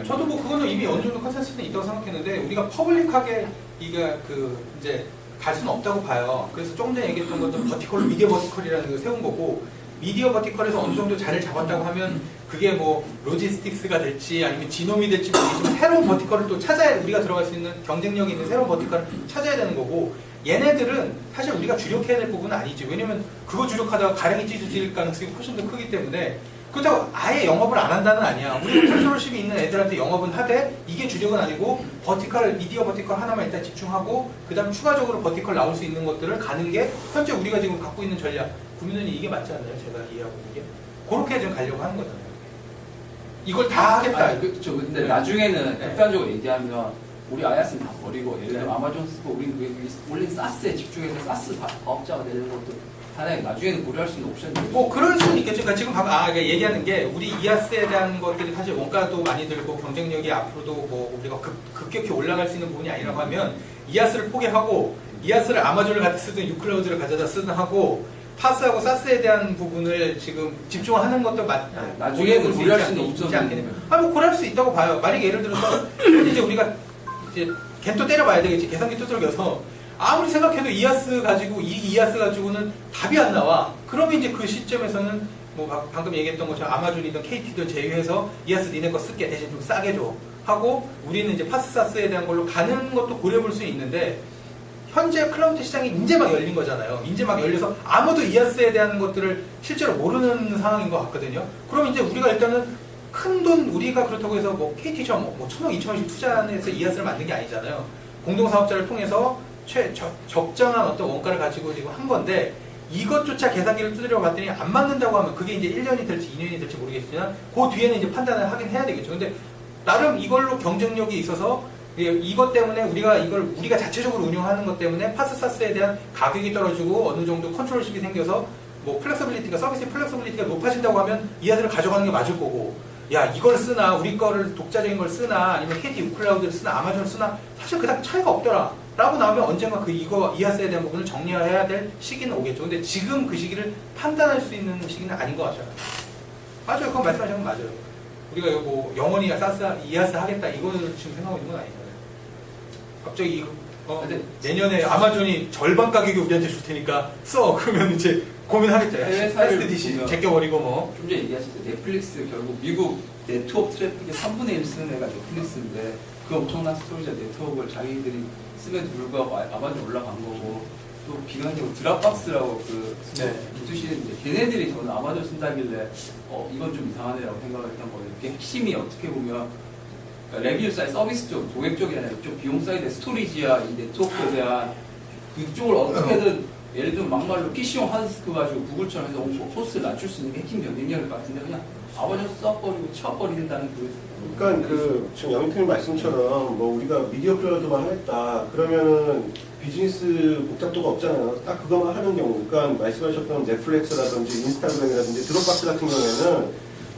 저도 뭐 그거는 이미 어느 정도 컨센서스는 있다고 생각했는데 우리가 퍼블릭하게 이제 갈 수는 없다고 봐요. 그래서 조금 전에 얘기했던 것도 버티컬로 미디어 버티컬이라는 걸 세운 거고 미디어 버티컬에서 어느 정도 자리를 잡았다고 하면 그게 뭐 로지스틱스가 될지 아니면 지놈이 될지 모르겠지만 새로운 버티컬을 또 찾아야 우리가 들어갈 수 있는 경쟁력이 있는 새로운 버티컬을 찾아야 되는 거고 얘네들은 사실 우리가 주력해야 될 부분은 아니지. 왜냐면 그거 주력하다가 가랭이 찢어질 가능성이 훨씬 더 크기 때문에 그렇다고 아예 영업을 안 한다는 아니야. 우리 컨트롤십이 있는 애들한테 영업은 하되 이게 주력은 아니고 버티컬, 미디어 버티컬 하나만 일단 집중하고 그 다음 추가적으로 버티컬 나올 수 있는 것들을 가는 게 현재 우리가 지금 갖고 있는 전략. 구민원이 이게 맞지 않나요? 제가 이해하고 있는 게. 그렇게 좀 가려고 하는 거잖아요. 이걸 다 하겠다. 아니, 그렇죠. 근데 네. 나중에는 네. 객관적으로 얘기하면 우리 아야스는 다 버리고 예를 들어 아마존 쓰고 우리 원래 사스에 집중해서 사스 사업자가 되는 것도 하나의 나중에는 고려할 수 있는 옵션이 뭐 그럴 수는 있겠죠. 그러니까 지금 그러니까 얘기하는 게 우리 이아스에 대한 것들이 사실 원가도 많이 들고 경쟁력이 앞으로도 뭐 우리가 급격히 올라갈 수 있는 부분이 아니라고 하면 이아스를 포기하고 이아스를 아마존을 같이 쓰든 유클라우드를 가져다 쓰든 하고 파스하고 사스에 대한 부분을 지금 집중하는 것도 나중에는 고려할 수 있는 옵션이 뭐 고려할 수 있다고 봐요. 만약에 예를 들어서 이제 우리가 이제 겐또 때려봐야 되겠지. 계산기 두들겨서 아무리 생각해도 이아스 가지고 이 이아스 가지고는 답이 안 나와. 그러면 이제 그 시점에서는 뭐 방금 얘기했던 것처럼 아마존이든 KT든 제휴해서 이아스 니네 거 쓸게 대신 좀 싸게 줘 하고 우리는 이제 파스사스에 대한 걸로 가는 것도 고려볼 수 있는데 현재 클라우드 시장이 이제 막 열린 거잖아요. 이제 막 열려서 아무도 이아스에 대한 것들을 실제로 모르는 상황인 것 같거든요. 그럼 이제 우리가 일단은 큰 돈 우리가 그렇다고 해서 뭐 KT처럼 뭐 1,000억, 2,000억씩 투자해서 이아스를 만든 게 아니잖아요. 공동사업자를 통해서 적정한 어떤 원가를 가지고 지금 한 건데 이것조차 계산기를 두드려 봤더니 안 맞는다고 하면 그게 이제 1년이 될지 2년이 될지 모르겠지만 그 뒤에는 이제 판단을 하긴 해야 되겠죠. 근데 나름 이걸로 경쟁력이 있어서 이것 때문에 우리가 자체적으로 운영하는 것 때문에 파스사스에 대한 가격이 떨어지고 어느 정도 컨트롤십이 생겨서 뭐 플렉서빌리티가 서비스 플렉서빌리티가 높아진다고 하면 이아들을 가져가는 게 맞을 거고 야 이걸 쓰나 우리 거를 독자적인 걸 쓰나 아니면 KT 유클라우드를 쓰나 아마존을 쓰나 사실 그닥 차이가 없더라 라고 나오면 언젠가 이거 이아스에 대한 부분을 정리해야 될 시기는 오겠죠. 근데 지금 그 시기를 판단할 수 있는 시기는 아닌 것 같아요. 맞아요. 그건 말씀하신 건 맞아요. 우리가 이거 뭐 영원히 이아스 하겠다 이거를 지금 생각하고 있는 건 아니잖아요. 갑자기 내년에 아마존이 절반 가격에 우리한테 줄 테니까 써 그러면 이제 고민하겠죠. 해외 사례를 패스트디시 보면 제껴버리고 뭐. 좀 전에 얘기하셨죠. 넷플릭스 결국 미국 네트워크 트래픽의 3분의 1 쓰는 애가 넷플릭스인데 그 엄청난 스토리자 네트워크를 자기들이 씀에도 불구하고 아마존 올라간 거고 또 비관적으로 드랍박스라고 그 B2C인데 걔네들이 저는 아마존 쓴다길래 이건 좀 이상하네라고 생각을 했던 거예요. 그게 핵심이 어떻게 보면 그러니까 레비뉴 사이드 서비스 쪽, 고객 쪽이 아니라 이쪽 비용 사이드 스토리지야 이 네트워크에 대한 그쪽을 어떻게든 예를 들면 막말로 PC용 하드디스크 가지고 구글처럼 해서 코스를 낮출 수 있는 게 핵심 경쟁력일 것 같은데 그냥 아마존 써버리고 쳐버린다는 그러니까 지금 영팀 말씀처럼 뭐 우리가 미디어 클라우드만 하겠다 그러면은 비즈니스 복잡도가 없잖아요. 딱 그것만 하는 경우. 그러니까 말씀하셨던 넷플릭스라든지 인스타그램이라든지 드롭박스 같은 경우에는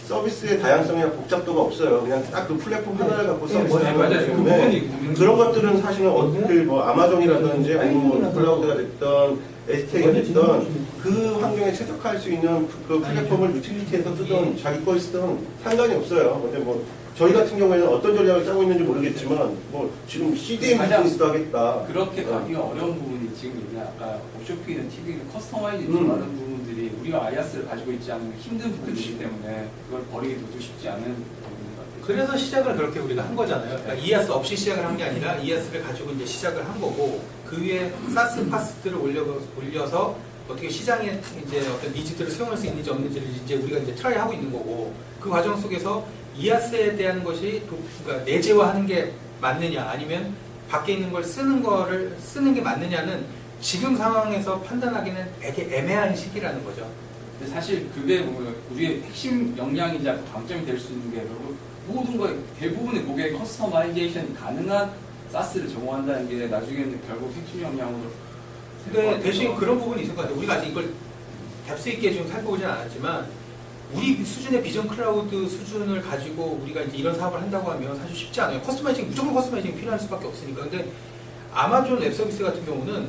서비스의 다양성이나 복잡도가 없어요. 그냥 딱 그 플랫폼 하나를 갖고 서비스를 하기 때문에 그런 것들은 사실은 어떻게 뭐 아마존이라든지 아니면 뭐 클라우드가 됐던 SK가 됐던 그 환경에 최적화할 수 있는 그 플랫폼을 유틸리티에서 쓰던 자기 걸 쓰던 상관이 없어요. 근데 뭐 저희 같은 경우에는 어떤 전략을 짜고 있는지 모르겠지만 뭐 지금 CDN 비즈니스도 하겠다. 그렇게 가기가 어려운 부분이 지금 있냐 아까 옵쇼핑이나 TV는 커스터마이징 많은 부분들이 우리가 아이아스를 가지고 있지 않으면 힘든 부분이기 때문에 그걸 버리기도 쉽지 않은 부분 같아요. 그래서 시작을 그렇게 우리가 한 거잖아요. 그러니까 이아스 없이 시작을 한 게 아니라 이아스를 가지고 이제 시작을 한 거고 그 위에 사스 파스들을 올려서 어떻게 시장에 이제 어떤 니즈들을 수용할 수 있는지 없는지를 이제 우리가 이제 트라이 하고 있는 거고 그 과정 속에서 이아스에 대한 것이 그러니까 내재화하는 게 맞느냐 아니면 밖에 있는 걸 쓰는 게 맞느냐는 지금 상황에서 판단하기는 되게 애매한 시기라는 거죠. 근데 사실 그게 보면 우리의 핵심 역량이자 강점이 될 수 있는 게 결국 모든 거 대부분의 고객 커스터마이제이션이 가능한 사스를 제공한다는 게 나중에는 결국 핵심 역량으로. 근데 대신 그런 부분이 있을 것 같아요. 우리가 아직 이걸 뎁스 있게 지금 살펴보진 않았지만 우리 수준의 비전 클라우드 수준을 가지고 우리가 이제 이런 사업을 한다고 하면 사실 쉽지 않아요. 무조건 커스터마이징이 필요할 수밖에 없으니까. 근데 아마존 웹 서비스 같은 경우는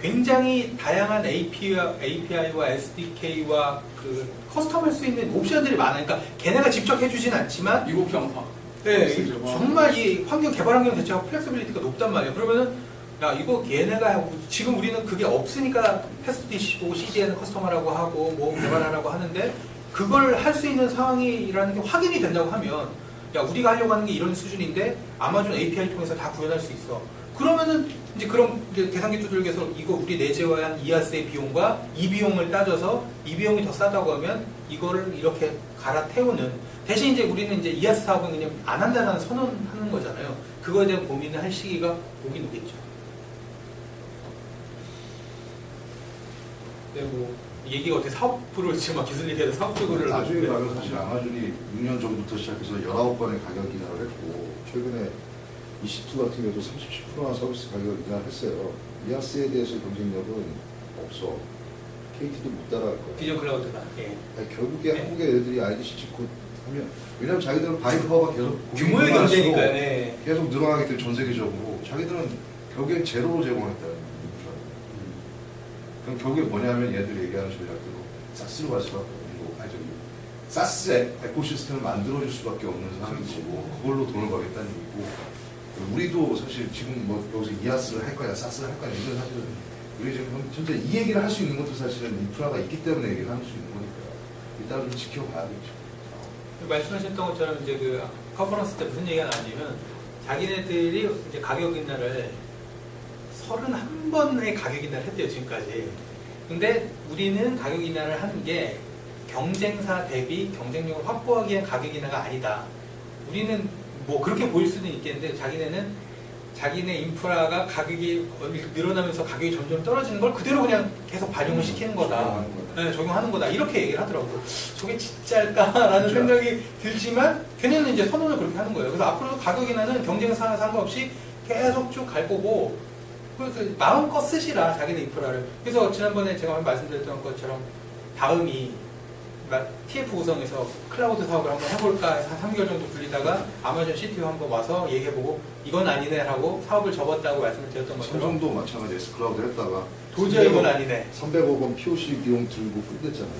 굉장히 다양한 API와 SDK와 그 커스텀할 수 있는 옵션들이 많아요. 그러니까 걔네가 직접 해주진 않지만 미국형 네, 정말 이 개발 환경 자체가 플렉서빌리티가 높단 말이에요. 그러면은 야 이거 얘네가 지금 우리는 그게 없으니까 패스디시고 CDN 커스터머라고 하고 뭐 개발하라고 하는데 그걸 할 수 있는 상황이라는 게 확인이 된다고 하면 야 우리가 하려고 하는 게 이런 수준인데 아마존 API를 통해서 다 구현할 수 있어. 그러면은 이제 그럼 이제 계산기 두들겨서 이거 우리 내재화한 이하스의 비용과 이 비용을 따져서 이 비용이 더 싸다고 하면 이거를 이렇게 갈아태우는 대신 이제 우리는 이제 이하스 사업은 그냥 안 한다는 선언하는 거잖아요. 그거에 대한 고민을 할 시기가 오긴 오겠죠. 네, 뭐 얘기가 어떻게 사업부를 지금 막 기술 얘기해서 사업 쪽으로 나중에 가면 사실 아마존이 6년 전부터 시작해서 19번의 가격 인하를 했고 최근에 EC2 같은 경우도 37%나 서비스 가격 인하를 했어요. 이하스에 대해서 경쟁력은 없어. KT도 못 따라갈 거야. 비전 클라우드가 예. 아니, 결국에 네. 한국의 애들이 IDC 찍고 하면 왜냐면 자기들은 바이브 파워가 계속 규모의 고객이 경제니까 늘어날수록 예. 계속 늘어나기 때문에 전 세계적으로 자기들은 결국엔 제로로 제공했다는 인프라. 그럼 결국에 뭐냐면 얘들 얘기하는 전략대로 사스로 갈 수밖에 없는 거고, 아니 저기 사스 에코시스템을 만들어줄 수밖에 없는 상황인 거고, 그걸로 돈을 벌겠다는 얘기고, 우리도 사실 지금 뭐 여기서 이하스를 할 거냐, 사스를 할 거냐, 이건 사실은 우리 지금 현재 이 얘기를 할 수 있는 것도 사실은 인프라가 있기 때문에 얘기를 할 수 있는 거니까 일단 좀 지켜봐야겠죠. 말씀하셨던 것처럼 이제 그 컨퍼런스 때 무슨 얘기가 나왔냐면 자기네들이 이제 가격 인하를 31번의 가격 인하를 했대요 지금까지. 근데 우리는 가격 인하를 하는 게 경쟁사 대비 경쟁력을 확보하기 위한 가격 인하가 아니다. 우리는 뭐 그렇게 보일 수는 있겠는데 자기네는 자기네 인프라가 가격이 늘어나면서 가격이 점점 떨어지는 걸 그대로 그냥 계속 반영을 시키는 거다. 네, 적용하는 거다. 이렇게 얘기를 하더라고요. 저게 진짜일까라는 진짜. 생각이 들지만 걔네는 이제 선언을 그렇게 하는 거예요. 그래서 앞으로도 가격 인하는 경쟁사 상관없이 계속 쭉 갈 거고 그래서 마음껏 쓰시라 자기네 인프라를. 그래서 지난번에 제가 말씀드렸던 것처럼 다음이 TF 구성에서 클라우드 사업을 한번 해볼까 해서 한 3개월 정도 불리다가 아마존 CTO 한번 와서 얘기해보고 이건 아니네 하고 사업을 접었다고 말씀을 드렸던 것처럼 삼성도 마찬가지 S클라우드 했다가 도저히 이건 아니네. 300억 원 POC 비용 들고 끝냈잖아요.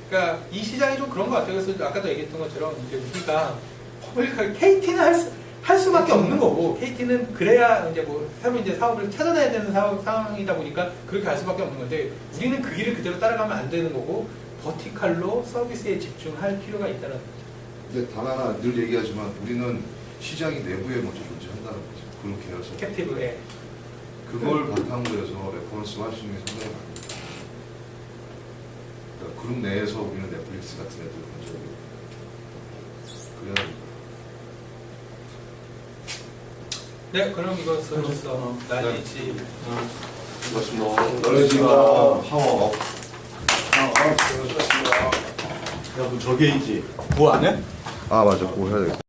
그러니까 이 시장이 좀 그런 것 같아요. 그래서 아까도 얘기했던 것처럼 이제 우리가 퍼블릭하게 KT는 할 수밖에 없는 거고 KT는 그래야 이제 뭐 새로 이제 사업을 찾아내야 되는 상황이다 보니까 그렇게 할 수밖에 없는 건데 우리는 그 길을 그대로 따라가면 안 되는 거고 버티칼로 서비스에 집중할 필요가 있다는 거죠. 근데 단 하나 늘 얘기하지만 우리는 시장이 내부에 먼저 존재한다는 거죠. 그렇게 해서 캡티브에 그걸 바탕으로 해서 레퍼런스 할 수 있는 게 상당히 많습니다. 그러니까 그룹 내에서 우리는 넷플릭스 같은 애들 먼저 그래야 됩니다. 네, 그럼 이것으로서 나니지 고맙습니다. 너네지가 파워 수고하셨습니다. 야, 뭐 저게 있지. 뭐 안 해? 아 맞아 그거 해야 되겠다.